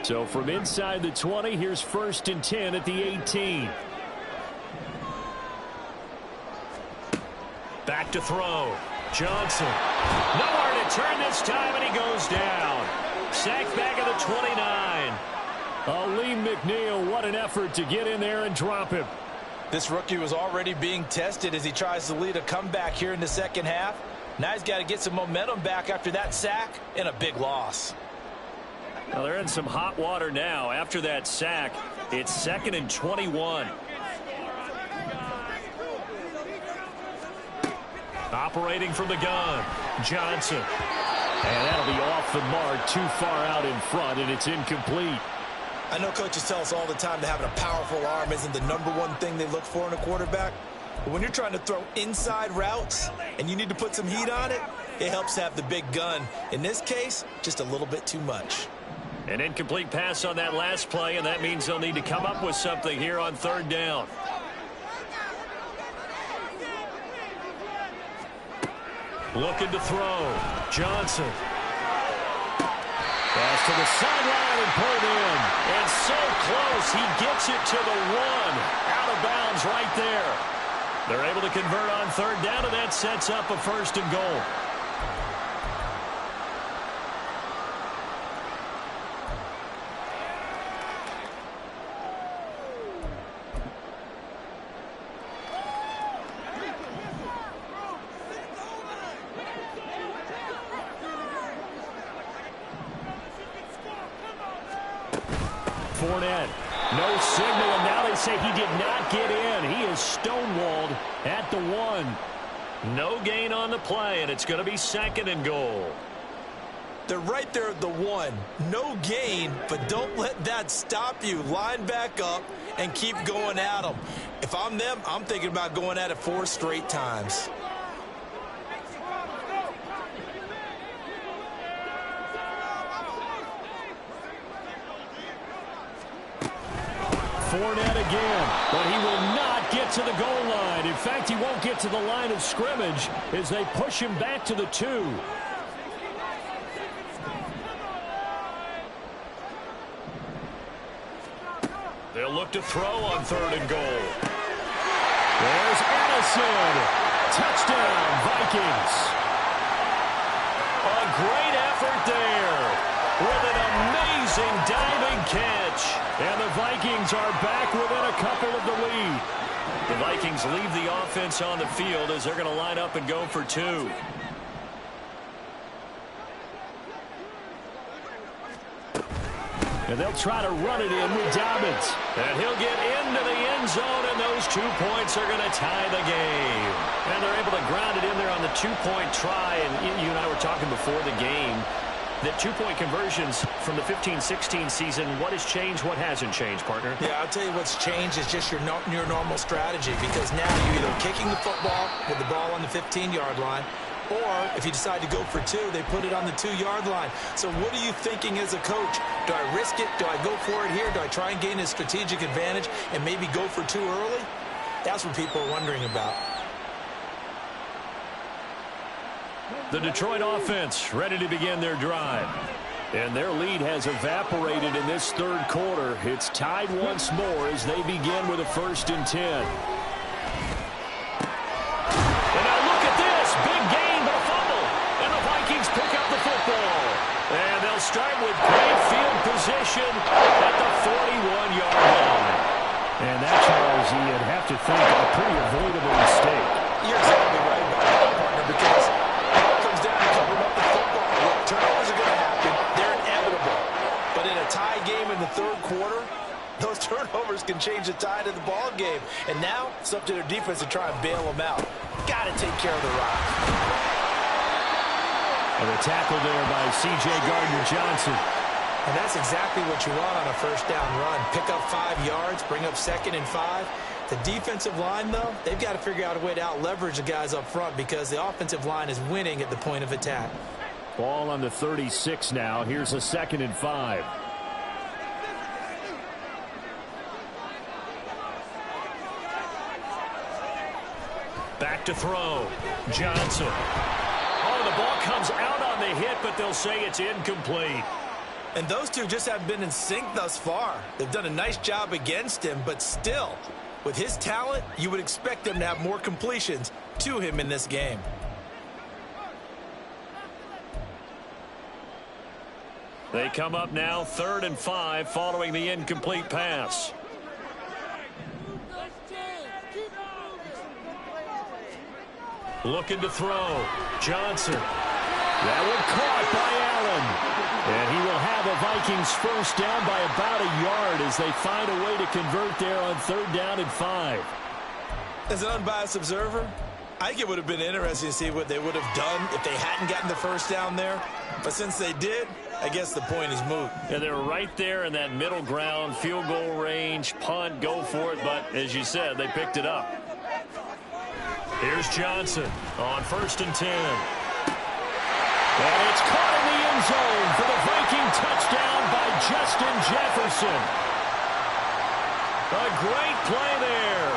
So from inside the 20, here's 1st and 10 at the 18. Back to throw. Johnson. Nowhere to turn this time, and he goes down. Sacked back at the 29. Aleem McNeil, what an effort to get in there and drop him. This rookie was already being tested as he tries to lead a comeback here in the 2nd half. Now he's got to get some momentum back after that sack and a big loss. Well, they're in some hot water now. After that sack, it's 2nd and 21. Operating from the gun, Johnson. And that'll be off the mark, too far out in front, and it's incomplete. I know coaches tell us all the time that having a powerful arm isn't the #1 thing they look for in a quarterback. But when you're trying to throw inside routes and you need to put some heat on it, it helps to have the big gun. In this case, just a little bit too much. An incomplete pass on that last play, and that means they'll need to come up with something here on 3rd down. Looking to throw. Johnson. Pass to the sideline and pulled in. And so close, he gets it to the 1. Out of bounds right there. They're able to convert on 3rd down, and that sets up a 1st and goal. Fournette, no signal, and now they say he did not get in. He is stonewalled at the 1. No gain on the play, and it's going to be 2nd and goal. They're right there at the 1. No gain, but don't let that stop you. Line back up and keep going at them. If I'm them, I'm thinking about going at it 4 straight times. Fournette again, but he will not get to the goal line. In fact, he won't get to the line of scrimmage as they push him back to the 2. They'll look to throw on 3rd and goal. There's Addison. Touchdown, Vikings. A great effort there with an amazing diving catch. And the Vikings are back within a couple of the lead. The Vikings leave the offense on the field as they're going to line up and go for 2. And they'll try to run it in with Dobbins. And he'll get into the end zone, and those 2 points are going to tie the game. And they're able to ground it in there on the 2-point try. And you and I were talking before the game that 2-point conversions from the 15-16 season, what has changed, what hasn't changed, partner? Yeah, I'll tell you what's changed is just your normal strategy, because now you're either kicking the football with the ball on the 15-yard line, or if you decide to go for 2, they put it on the 2-yard line. So what are you thinking as a coach? Do I risk it? Do I go for it here? Do I try and gain a strategic advantage and maybe go for 2 early? That's what people are wondering about. The Detroit offense ready to begin their drive. And their lead has evaporated in this 3rd quarter. It's tied once more as they begin with a 1st and 10. And now look at this. Big gain, but a fumble. And the Vikings pick up the football. And they'll start with great field position at the 41-yard line. And that, Charles, you'd have to think a pretty avoidable mistake. You're exactly right about that, partner, because it comes down to covering up the football. Look, turnovers are going to happen. They're inevitable. But in a tie game in the 3rd quarter, those turnovers can change the tide of the ball game. And now it's up to their defense to try and bail them out. Got to take care of the rock. And a tackle there by C.J. Gardner-Johnson. And that's exactly what you want on a 1st down run. Pick up 5 yards, bring up 2nd and 5. The defensive line, though, they've got to figure out a way to out-leverage the guys up front because the offensive line is winning at the point of attack. Ball on the 36 now. Here's a 2nd and 5. Back to throw. Johnson. Oh, the ball comes out on the hit, but they'll say it's incomplete. And those two just haven't been in sync thus far. They've done a nice job against him, but still, with his talent, you would expect them to have more completions to him in this game. They come up now 3rd and 5 following the incomplete pass. Looking to throw. Johnson. That one caught by Allen. And he will have a Vikings 1st down by about a yard as they find a way to convert there on 3rd down and 5. As an unbiased observer, I think it would have been interesting to see what they would have done if they hadn't gotten the 1st down there. But since they did, I guess the point is moot. Yeah, they're right there in that middle ground, field goal range, punt, go for it. But as you said, they picked it up. Here's Johnson on 1st and 10. And it's caught in the end zone for the Viking touchdown by Justin Jefferson. A great play there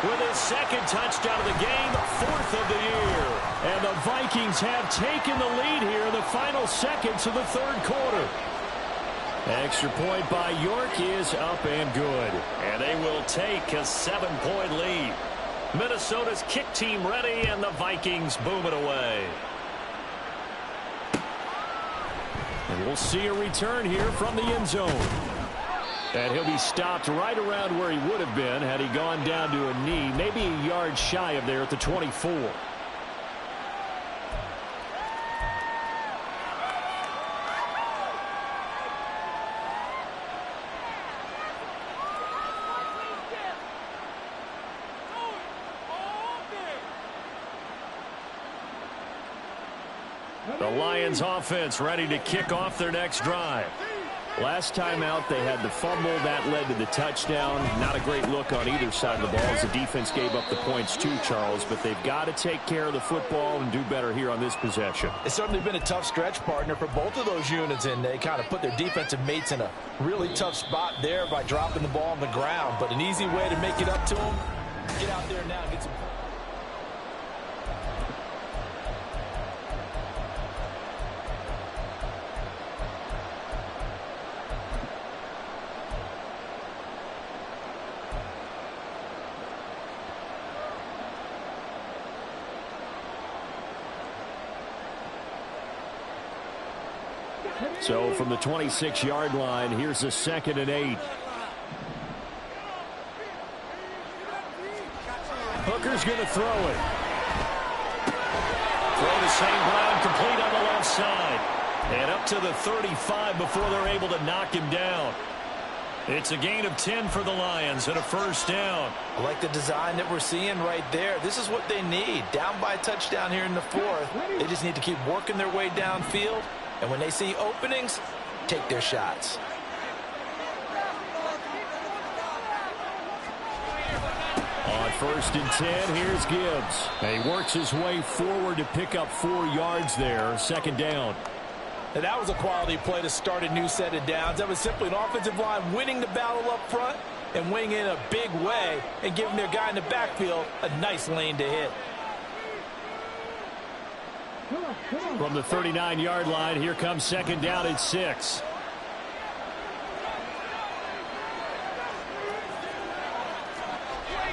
with his 2nd touchdown of the game, 4th of the year. And the Vikings have taken the lead here in the final seconds of the 3rd quarter. Extra point by York is up and good. And they will take a 7-point lead. Minnesota's kick team ready, and the Vikings boom it away. And we'll see a return here from the end zone. And he'll be stopped right around where he would have been had he gone down to a knee, maybe a yard shy of there at the 24. The Lions offense ready to kick off their next drive. Last time out, they had the fumble. That led to the touchdown. Not a great look on either side of the ball as the defense gave up the points too, Charles. But they've got to take care of the football and do better here on this possession. It's certainly been a tough stretch, partner, for both of those units, and they kind of put their defensive mates in a really tough spot there by dropping the ball on the ground. But an easy way to make it up to them, get out there now and get some. So from the 26-yard line, here's a 2nd and 8. Hooker's going to throw it. Throw to St. Brown, complete on the left side. And up to the 35 before they're able to knock him down. It's a gain of 10 for the Lions and a first down. I like the design that we're seeing right there. This is what they need. Down by a touchdown here in the 4th. They just need to keep working their way downfield. And when they see openings, take their shots. On 1st and 10, here's Gibbs. And he works his way forward to pick up 4 yards there. 2nd down. And that was a quality play to start a new set of downs. That was simply an offensive line winning the battle up front and winning in a big way and giving their guy in the backfield a nice lane to hit. From the 39-yard line, here comes 2nd down and 6.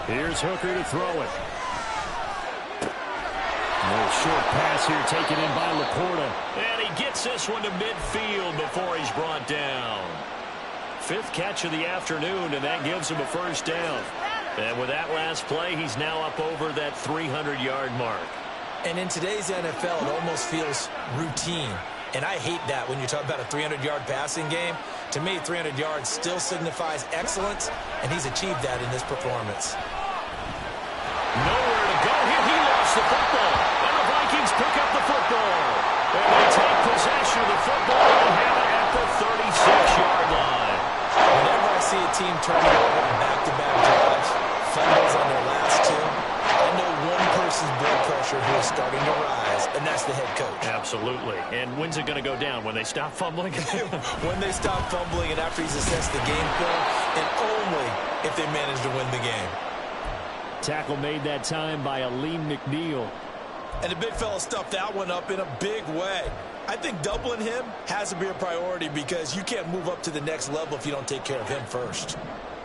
Here's Hooker to throw it. A short pass here taken in by Laporta. And he gets this one to midfield before he's brought down. 5th catch of the afternoon, and that gives him a first down. And with that last play, he's now up over that 300-yard mark. And in today's NFL, it almost feels routine. And I hate that when you talk about a 300-yard passing game. To me, 300 yards still signifies excellence, and he's achieved that in this performance. Nowhere to go here. He lost the football. And the Vikings pick up the football. And they take possession of the football and have it at the 36-yard line. Whenever I see a team turn it over on back-to-back drives, fumbles on their last 2, I know one person's blood pressure who is starting to rise, and that's the head coach. Absolutely. And when's it going to go down? When they stop fumbling? When they stop fumbling and after he's assessed the game film, and only if they manage to win the game. Tackle made that time by Aleem McNeil. And the big fella stuffed that one up in a big way. I think doubling him has to be a priority because you can't move up to the next level if you don't take care of him first.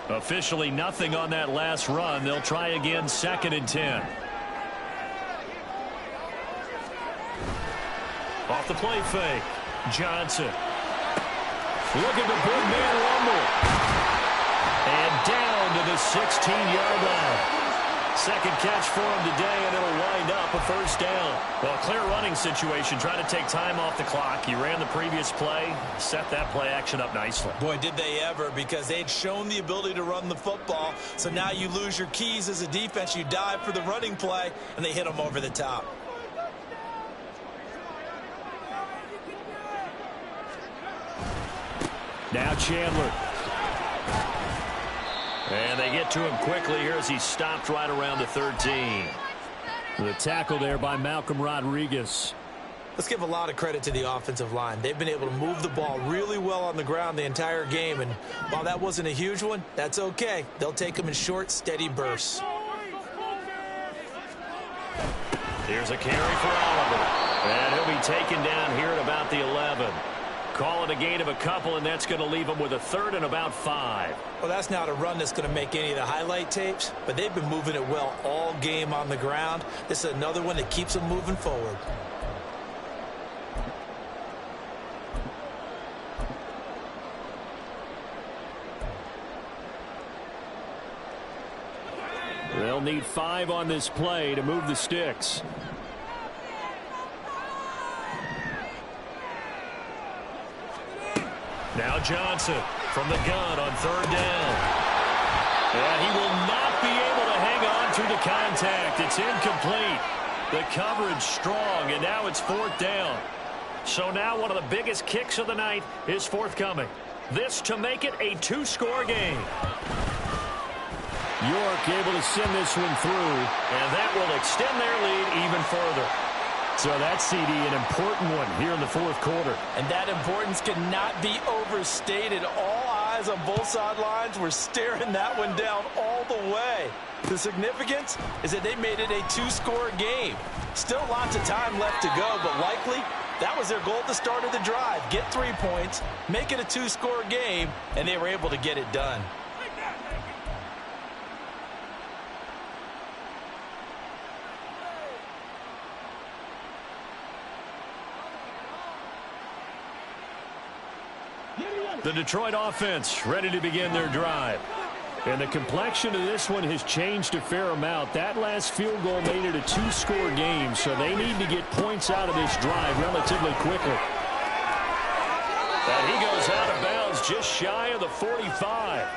Officially nothing on that last run. They'll try again, 2nd and 10. Off the play fake. Johnson. Look at the big man rumble. And down to the 16-yard line. 2nd catch for him today, and it'll wind up a first down. Well, clear running situation, trying to take time off the clock. He ran the previous play, set that play action up nicely. Boy, did they ever, because they'd shown the ability to run the football. So now you lose your keys as a defense. You dive for the running play, and they hit him over the top. Now Chandler. And they get to him quickly here as he stopped right around the 13. The tackle there by Malcolm Rodriguez. Let's give a lot of credit to the offensive line. They've been able to move the ball really well on the ground the entire game. And while that wasn't a huge one, that's okay. They'll take them in short, steady bursts. Here's a carry for Oliver. And he'll be taken down here at about the 11. Call it a gain of a couple, and that's going to leave them with a 3rd and about 5. Well, that's not a run that's going to make any of the highlight tapes, but they've been moving it well all game on the ground. This is another one that keeps them moving forward. They'll need 5 on this play to move the sticks. Now Johnson from the gun on 3rd down. And he will not be able to hang on through the contact. It's incomplete. The coverage strong, and now it's 4th down. So now one of the biggest kicks of the night is forthcoming. This to make it a two-score game. York able to send this one through. And that will extend their lead even further. So that CD, an important one here in the fourth quarter. And that importance cannot be overstated. All eyes on both sidelines were staring that one down all the way. The significance is that they made it a two-score game. Still lots of time left to go, but likely that was their goal at the start of the drive. Get 3 points, make it a two-score game, and they were able to get it done. The Detroit offense ready to begin their drive. And the complexion of this one has changed a fair amount. That last field goal made it a two-score game, so they need to get points out of this drive relatively quickly. And he goes out of bounds just shy of the 45.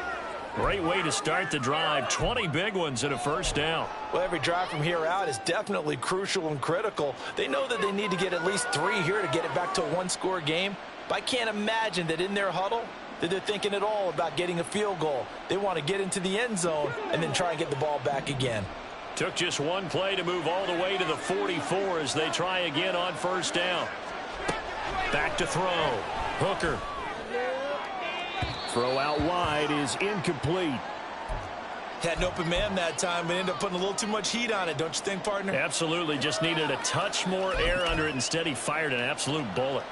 Great way to start the drive. 20 big ones and a first down. Well, every drive from here out is definitely crucial and critical. They know that they need to get at least 3 here to get it back to a one-score game. But I can't imagine that in their huddle that they're thinking at all about getting a field goal. They want to get into the end zone and then try and get the ball back again. Took just one play to move all the way to the 44 as they try again on first down. Back to throw. Hooker. Throw out wide is incomplete. Had an open man that time, but ended up putting a little too much heat on it, don't you think, partner? Absolutely. Just needed a touch more air under it. Instead, he fired an absolute bullet.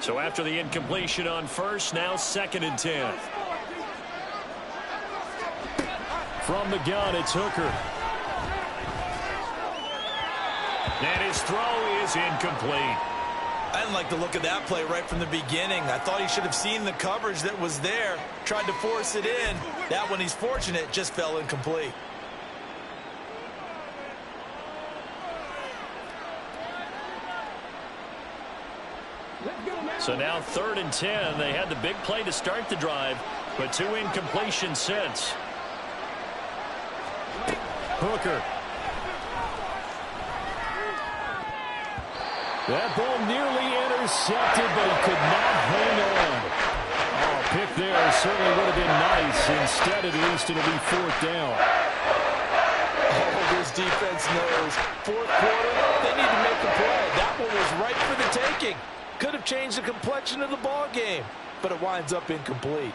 So after the incompletion on first, now 2nd and 10. From the gun, it's Hooker. And his throw is incomplete. I didn't like the look of that play right from the beginning. I thought he should have seen the coverage that was there, tried to force it in. That one, he's fortunate, just fell incomplete. So now 3rd and 10. They had the big play to start the drive, but 2 incompletions since. Hooker. That ball nearly intercepted, but he could not hang on. Oh, a pick there certainly would have been nice. Instead, at least it'll be 4th down. Oh, this defense knows. 4th quarter, they need to make a play. That one was right for the taking. Could have changed the complexion of the ball game, but it winds up incomplete.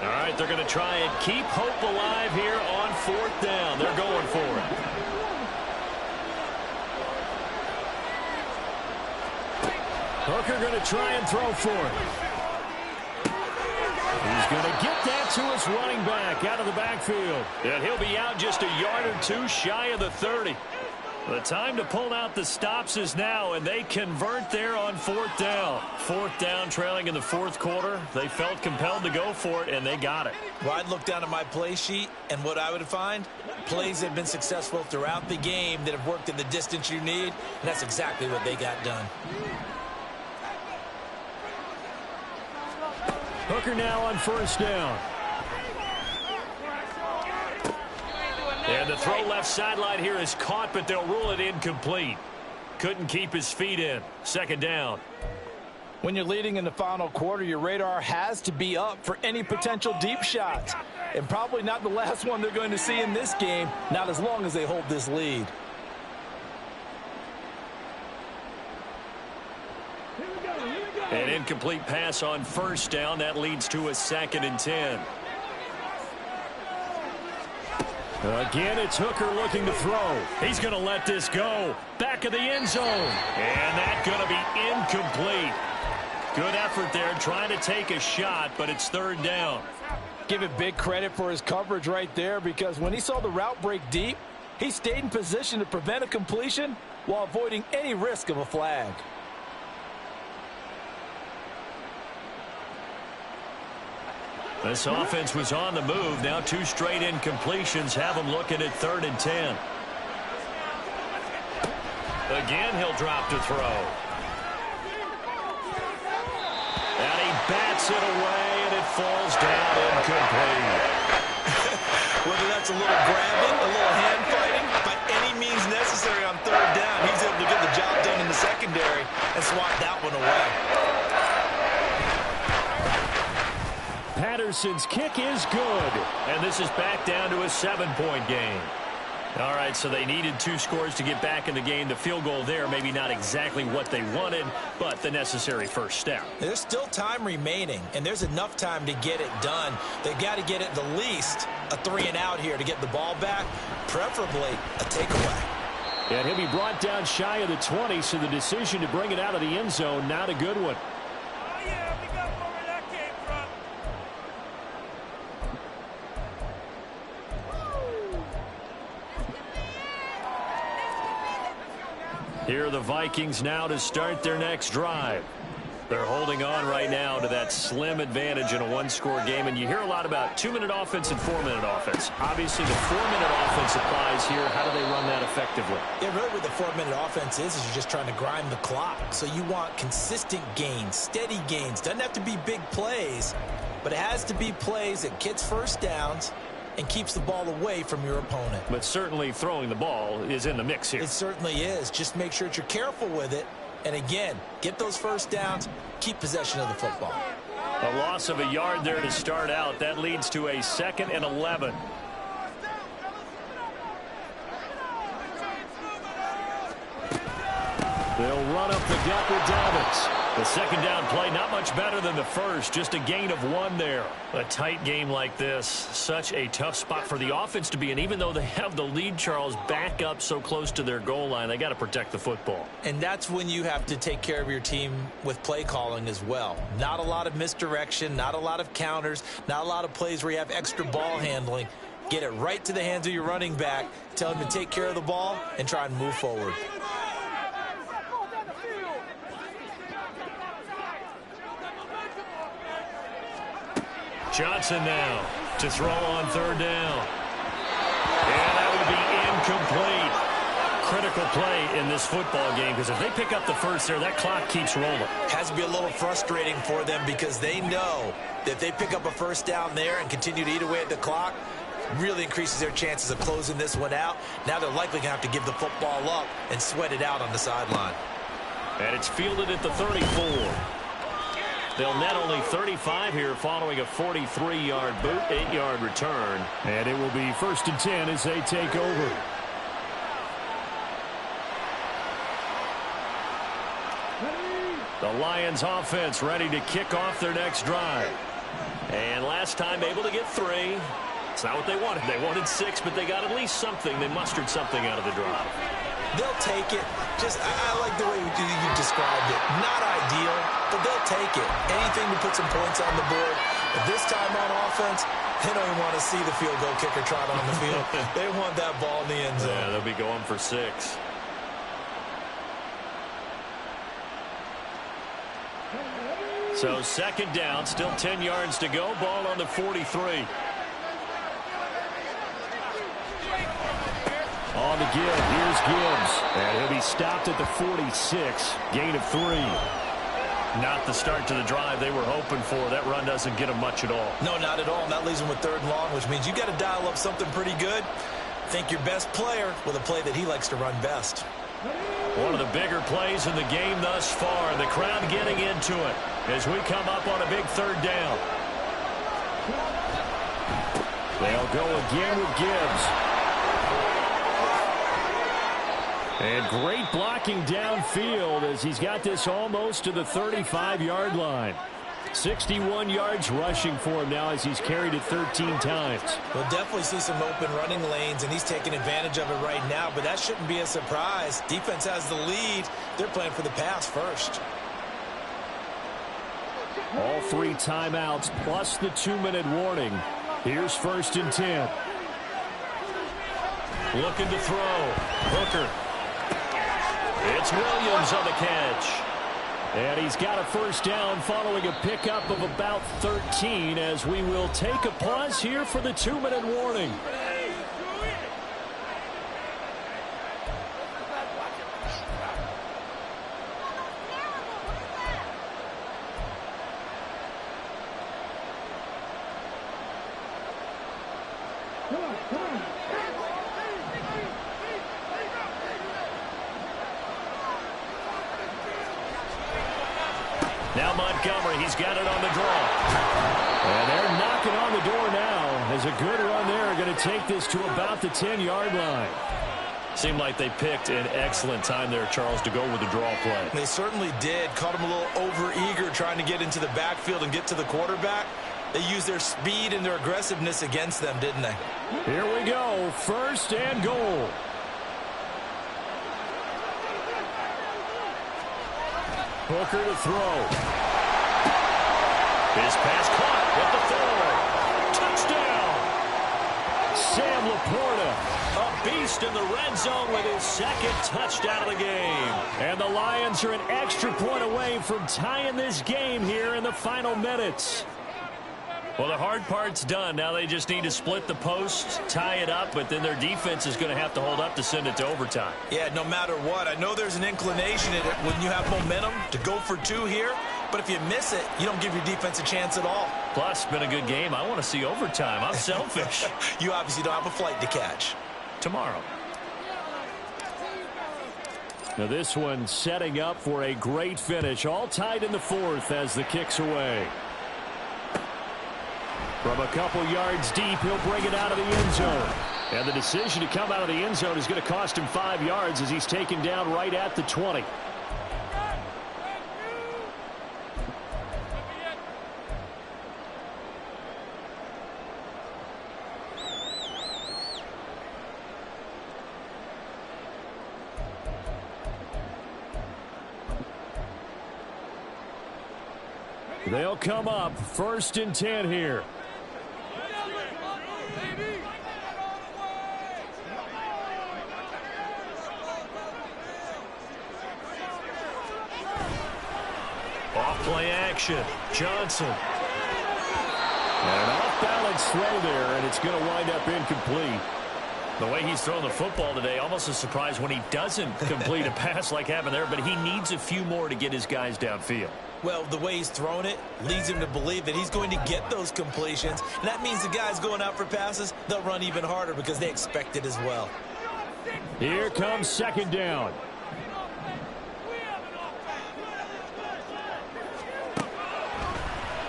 All right, they're going to try and keep hope alive here on 4th down. They're going for it. Hooker going to try and throw for it. He's going to get that to his running back out of the backfield. And he'll be out just a yard or 2 shy of the 30. The time to pull out the stops is now, and they convert there on 4th down. 4th down, trailing in the 4th quarter. They felt compelled to go for it, and they got it. Well, I'd look down at my play sheet, and what I would find, plays that have been successful throughout the game that have worked in the distance you need, and that's exactly what they got done. Hooker now on 1st down. And the throw left sideline here is caught, but they'll rule it incomplete. Couldn't keep his feet in. 2nd down. When you're leading in the final quarter, your radar has to be up for any potential deep shots. And probably not the last one they're going to see in this game, not as long as they hold this lead. An incomplete pass on 1st down. That leads to a 2nd and 10. Again, it's Hooker looking to throw. He's going to let this go. Back of the end zone. And that's going to be incomplete. Good effort there trying to take a shot, but it's 3rd down. Give it big credit for his coverage right there, because when he saw the route break deep, he stayed in position to prevent a completion while avoiding any risk of a flag. This offense was on the move. Now 2 straight incompletions have them looking at 3rd and 10. Again, he'll drop to throw. And he bats it away, and it falls down incomplete. Whether that's Gets a little grabbing, a little hand fighting. By any means necessary on third down, he's able to get the job done in the secondary and swat that one away. Patterson's kick is good. And this is back down to a 7-point game. All right, so they needed 2 scores to get back in the game. The field goal there, maybe not exactly what they wanted, but the necessary first step. There's still time remaining, and there's enough time to get it done. They've got to get it the least a 3-and-out here to get the ball back, preferably a takeaway. And he'll be brought down shy of the 20, so the decision to bring it out of the end zone, not a good one. Oh, yeah, we got where that came from. Here are the Vikings now to start their next drive. They're holding on right now to that slim advantage in a 1-score game, and you hear a lot about 2-minute offense and 4-minute offense. Obviously, the 4-minute offense applies here. How do they run that effectively? Yeah, really what the 4-minute offense is you're just trying to grind the clock. So you want consistent gains, steady gains. Doesn't have to be big plays, but it has to be plays that gets first downs and keeps the ball away from your opponent. But certainly throwing the ball is in the mix here. It certainly is. Just make sure that you're careful with it. And again, get those first downs, keep possession of the football. A loss of a yard there to start out. That leads to a 2nd and 11. They'll run up the gut with Dobbins. The second down play, not much better than the first, just a gain of 1 there. A tight game like this, such a tough spot for the offense to be in. Even though they have the lead, Charles, back up so close to their goal line, they got to protect the football. And that's when you have to take care of your team with play calling as well. Not a lot of misdirection, not a lot of counters, not a lot of plays where you have extra ball handling. Get it right to the hands of your running back, tell him to take care of the ball, and try and move forward. Johnson now to throw on third down. And that will be incomplete. Critical play in this football game, because if they pick up the first there, that clock keeps rolling. Has to be a little frustrating for them because they know that if they pick up a first down there and continue to eat away at the clock, really increases their chances of closing this one out. Now they're likely going to have to give the football up and sweat it out on the sideline. And it's fielded at the 34. They'll net only 35 here following a 43-yard boot, 8-yard return. And it will be 1st and 10 as they take over. The Lions offense ready to kick off their next drive. And last time able to get 3. It's not what they wanted. They wanted 6, but they got at least something. They mustered something out of the drive. They'll take it. I like the way you described it. Not ideal, but they'll take it. Anything to put some points on the board. But this time on offense, they don't even want to see the field goal kicker trot on the field. They want that ball in the end zone. Yeah, they'll be going for 6. So 2nd down, still 10 yards to go. Ball on the 43. On the give, here's Gibbs. And he'll be stopped at the 46. Gain of 3. Not the start to the drive they were hoping for. That run doesn't get them much at all. No, not at all. And that leaves them with 3rd and long, which means you got to dial up something pretty good. Think your best player with a play that he likes to run best. One of the bigger plays in the game thus far. The crowd getting into it as we come up on a big 3rd down. They'll go again with Gibbs. And great blocking downfield as he's got this almost to the 35-yard line. 61 yards rushing for him now as he's carried it 13 times. We'll definitely see some open running lanes, and he's taking advantage of it right now, but that shouldn't be a surprise. Defense has the lead. They're playing for the pass first. All 3 timeouts plus the 2-minute warning. Here's 1st and 10. Looking to throw. Hooker. It's Williams on the catch. And he's got a 1st down following a pickup of about 13 as we will take a pause here for the 2-minute warning. Now Montgomery, he's got it on the draw. And they're knocking on the door now as a good run there going to take this to about the 10-yard line. Seemed like they picked an excellent time there, Charles, to go with the draw play. They certainly did. Caught him a little over-eager trying to get into the backfield and get to the quarterback. They used their speed and their aggressiveness against them, didn't they? Here we go. First and goal. Hooker to throw. His pass caught at the 4. Touchdown. Sam Laporta. A beast in the red zone with his second touchdown of the game. And the Lions are an extra point away from tying this game here in the final minutes. Well, the hard part's done. Now they just need to split the posts, tie it up, but then their defense is going to have to hold up to send it to overtime. Yeah, no matter what. I know there's an inclination in it when you have momentum to go for 2 here, but if you miss it, you don't give your defense a chance at all. Plus, it's been a good game. I want to see overtime. I'm selfish. You obviously don't have a flight to catch. Tomorrow. Now this one setting up for a great finish. All tied in the 4th as the kick's away. From a couple yards deep, he'll bring it out of the end zone. And the decision to come out of the end zone is going to cost him 5 yards as he's taken down right at the 20. They'll come up 1st and 10 here. Off-play action. Johnson. And an off-balance throw there, and it's going to wind up incomplete. The way he's thrown the football today, almost a surprise when he doesn't complete a pass like happened there, but he needs a few more to get his guys downfield. Well, the way he's thrown it leads him to believe that he's going to get those completions. And that means the guys going out for passes, they'll run even harder because they expect it as well. Here comes 2nd down.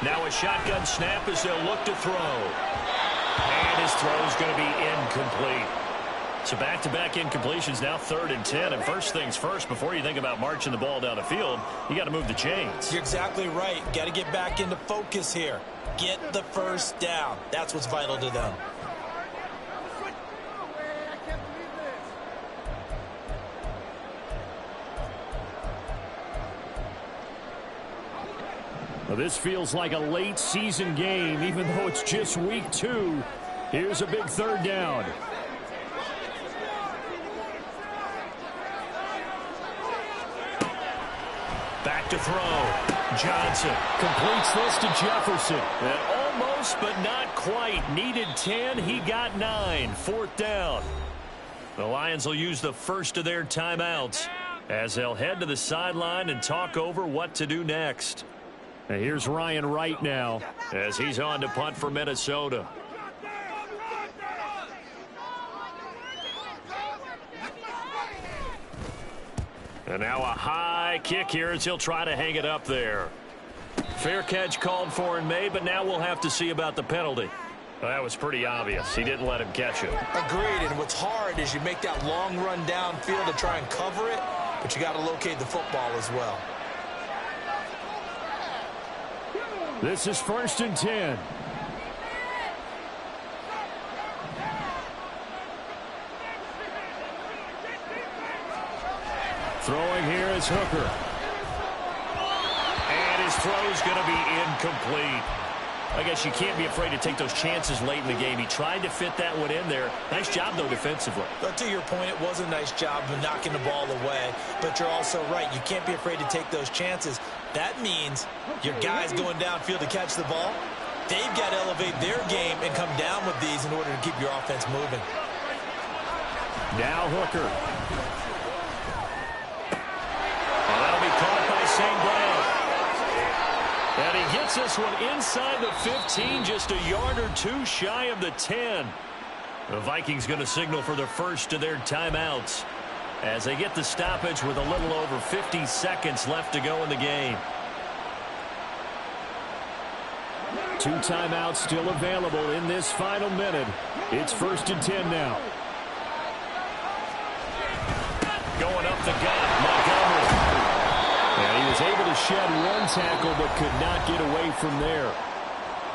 Now a shotgun snap as they'll look to throw. And his throw is going to be incomplete. So back-to-back incompletions, now 3rd and 10. And first things first, before you think about marching the ball down the field, you got to move the chains. You're exactly right. Got to get back into focus here. Get the first down. That's what's vital to them. Well, this feels like a late season game, even though it's just week 2. Here's a big 3rd down. Back to throw. Johnson completes this to Jefferson. And almost, but not quite. Needed 10. He got 9. 4th down. The Lions will use the first of their timeouts as they'll head to the sideline and talk over what to do next. And here's Ryan Wright now as he's on to punt for Minnesota. And now a high kick here as he'll try to hang it up there. Fair catch called for and made, but now we'll have to see about the penalty. Well, that was pretty obvious. He didn't let him catch it. Agreed, and what's hard is you make that long run downfield to try and cover it, but you got to locate the football as well. This is 1st and 10. Throwing here is Hooker. And his throw is going to be incomplete. I guess you can't be afraid to take those chances late in the game. He tried to fit that one in there. Nice job, though, defensively. But to your point, it was a nice job of knocking the ball away. But you're also right. You can't be afraid to take those chances. That means your guys going downfield to catch the ball, they've got to elevate their game and come down with these in order to keep your offense moving. Now Hooker. And that'll be caught by St. Brown. And he gets this one inside the 15, just a yard or two shy of the 10. The Vikings going to signal for the first of their timeouts as they get the stoppage with a little over 50 seconds left to go in the game. 2 timeouts still available in this final minute. It's 1st and 10 now. Going up the gut, Montgomery. And he was able to shed 1 tackle but could not get away from there.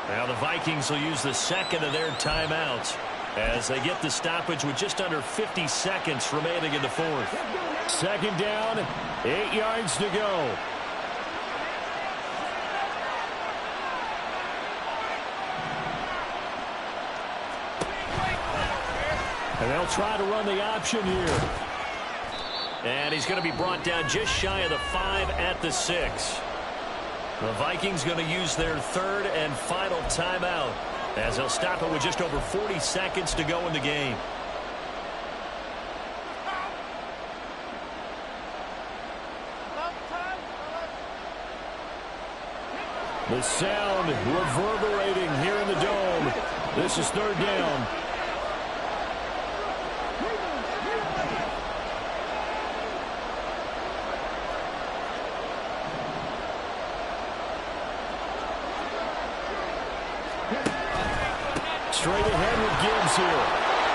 Now the Vikings will use the second of their timeouts as they get the stoppage with just under 50 seconds remaining in the 4th. 2nd down, 8 yards to go. And they'll try to run the option here. And he's going to be brought down just shy of the 5 at the 6. The Vikings going to use their 3rd and final timeout as they'll stop it with just over 40 seconds to go in the game. The sound reverberating here in the dome. This is 3rd down. Straight ahead with Gibbs here.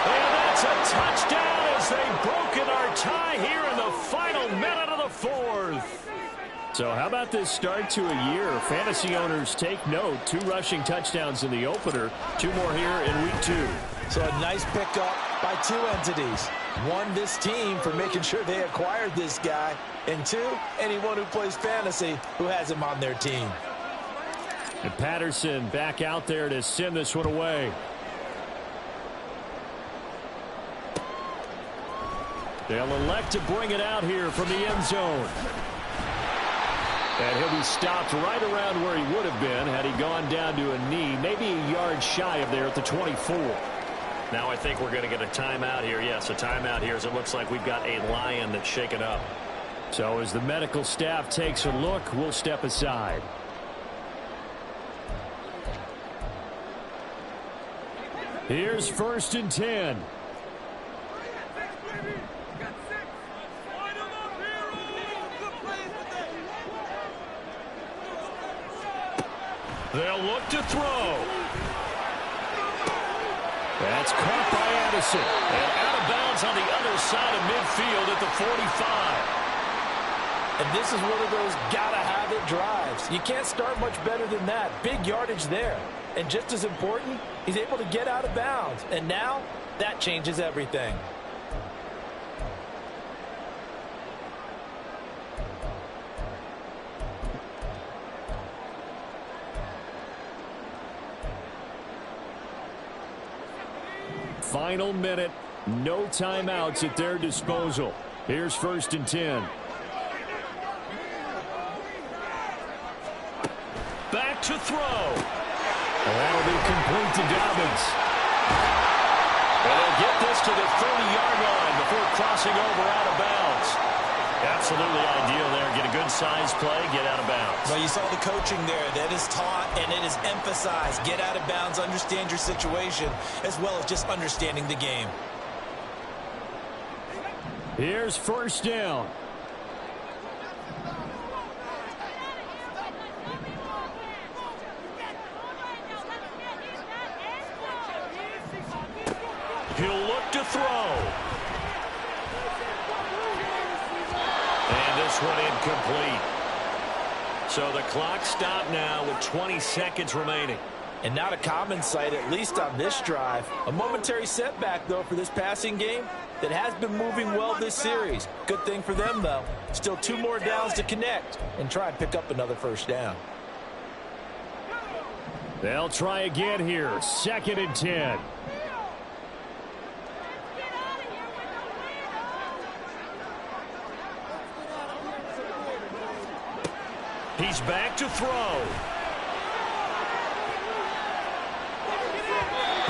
And that's a touchdown as they've broken our tie here in the final minute of the 4th. So how about this start to a year? Fantasy owners take note. 2 rushing touchdowns in the opener. 2 more here in week 2. So a nice pickup by 2 entities. 1, this team for making sure they acquired this guy. And 2, anyone who plays fantasy who has him on their team. And Patterson back out there to send this one away. They'll elect to bring it out here from the end zone. And he'll be stopped right around where he would have been had he gone down to a knee, maybe a yard shy of there at the 24. Now I think we're going to get a timeout here. Yes, a timeout here as it looks like we've got a lion that's shaken up. So as the medical staff takes a look, we'll step aside. Here's 1st and 10. They'll look to throw. That's caught by Addison. And out of bounds on the other side of midfield at the 45. And this is one of those gotta-have-it drives. You can't start much better than that. Big yardage there. And just as important, he's able to get out of bounds. And now, that changes everything. Final minute, no timeouts at their disposal. Here's 1st and 10. Back to throw. That'll be complete to Dobbins. And they'll get this to the 30-yard line before crossing over out of bounds. Absolutely ideal there. Get a good size play, get out of bounds. Well, you saw the coaching there. That is taught and it is emphasized. Get out of bounds, understand your situation, as well as just understanding the game. Here's 1st down. He'll look to throw. And this one incomplete. So the clock stopped now with 20 seconds remaining. And not a common sight, at least on this drive. A momentary setback, though, for this passing game that has been moving well this series. Good thing for them, though. Still 2 more downs to connect and try and pick up another 1st down. They'll try again here. 2nd and 10. He's back to throw.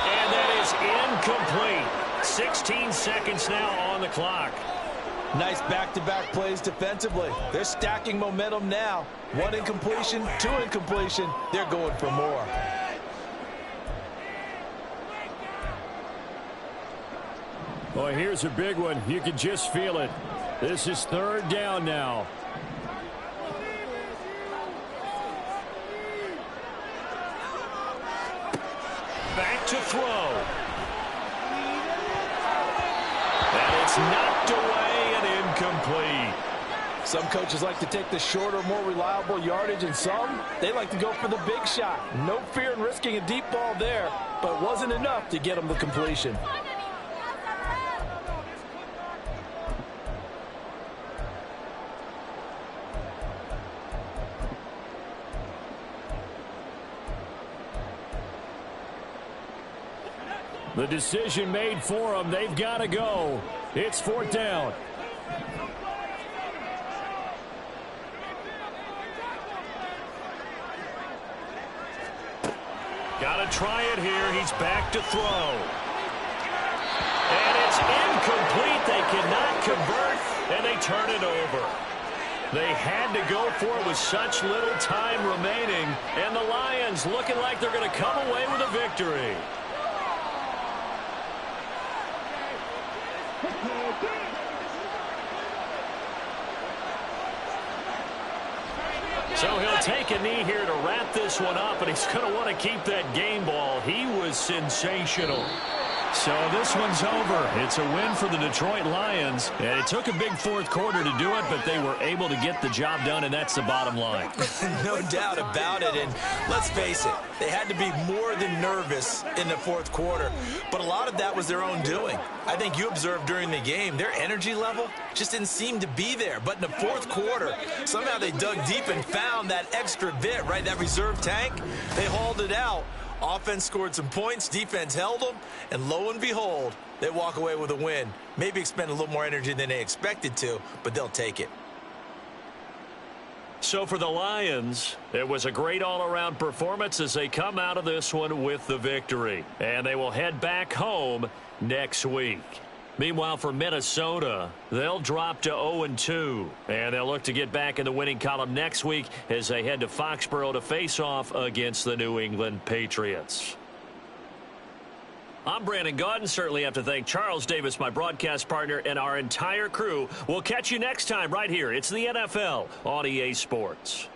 And that is incomplete. 16 seconds now on the clock. Nice back-to-back plays defensively. They're stacking momentum now. 1 incompletion, 2 incompletion. They're going for more. Well, here's a big one. You can just feel it. This is third down now. Back to throw. And it's knocked away and incomplete. Some coaches like to take the shorter, more reliable yardage, and some, they like to go for the big shot. No fear in risking a deep ball there, but it wasn't enough to get them the completion. The decision made for them. They've got to go. It's fourth down. Got to try it here. He's back to throw. And it's incomplete. They cannot convert, and they turn it over. They had to go for it with such little time remaining, and the Lions looking like they're going to come away with a victory. So he'll take a knee here to wrap this one up, and he's going to want to keep that game ball. He was sensational. So this one's over. It's a win for the Detroit Lions. And it took a big fourth quarter to do it, but they were able to get the job done, and that's the bottom line. No doubt about it. And let's face it, they had to be more than nervous in the fourth quarter. But a lot of that was their own doing. I think you observed during the game, their energy level just didn't seem to be there. But in the fourth quarter, somehow they dug deep and found that extra bit, right, that reserve tank. They hauled it out. Offense scored some points, defense held them, and lo and behold, they walk away with a win. Maybe expend a little more energy than they expected to, but they'll take it. So for the Lions, it was a great all-around performance as they come out of this one with the victory. And they will head back home next week. Meanwhile, for Minnesota, they'll drop to 0-2. And they'll look to get back in the winning column next week as they head to Foxborough to face off against the New England Patriots. I'm Brandon Gaudin. Certainly have to thank Charles Davis, my broadcast partner, and our entire crew. We'll catch you next time right here. It's the NFL on EA Sports.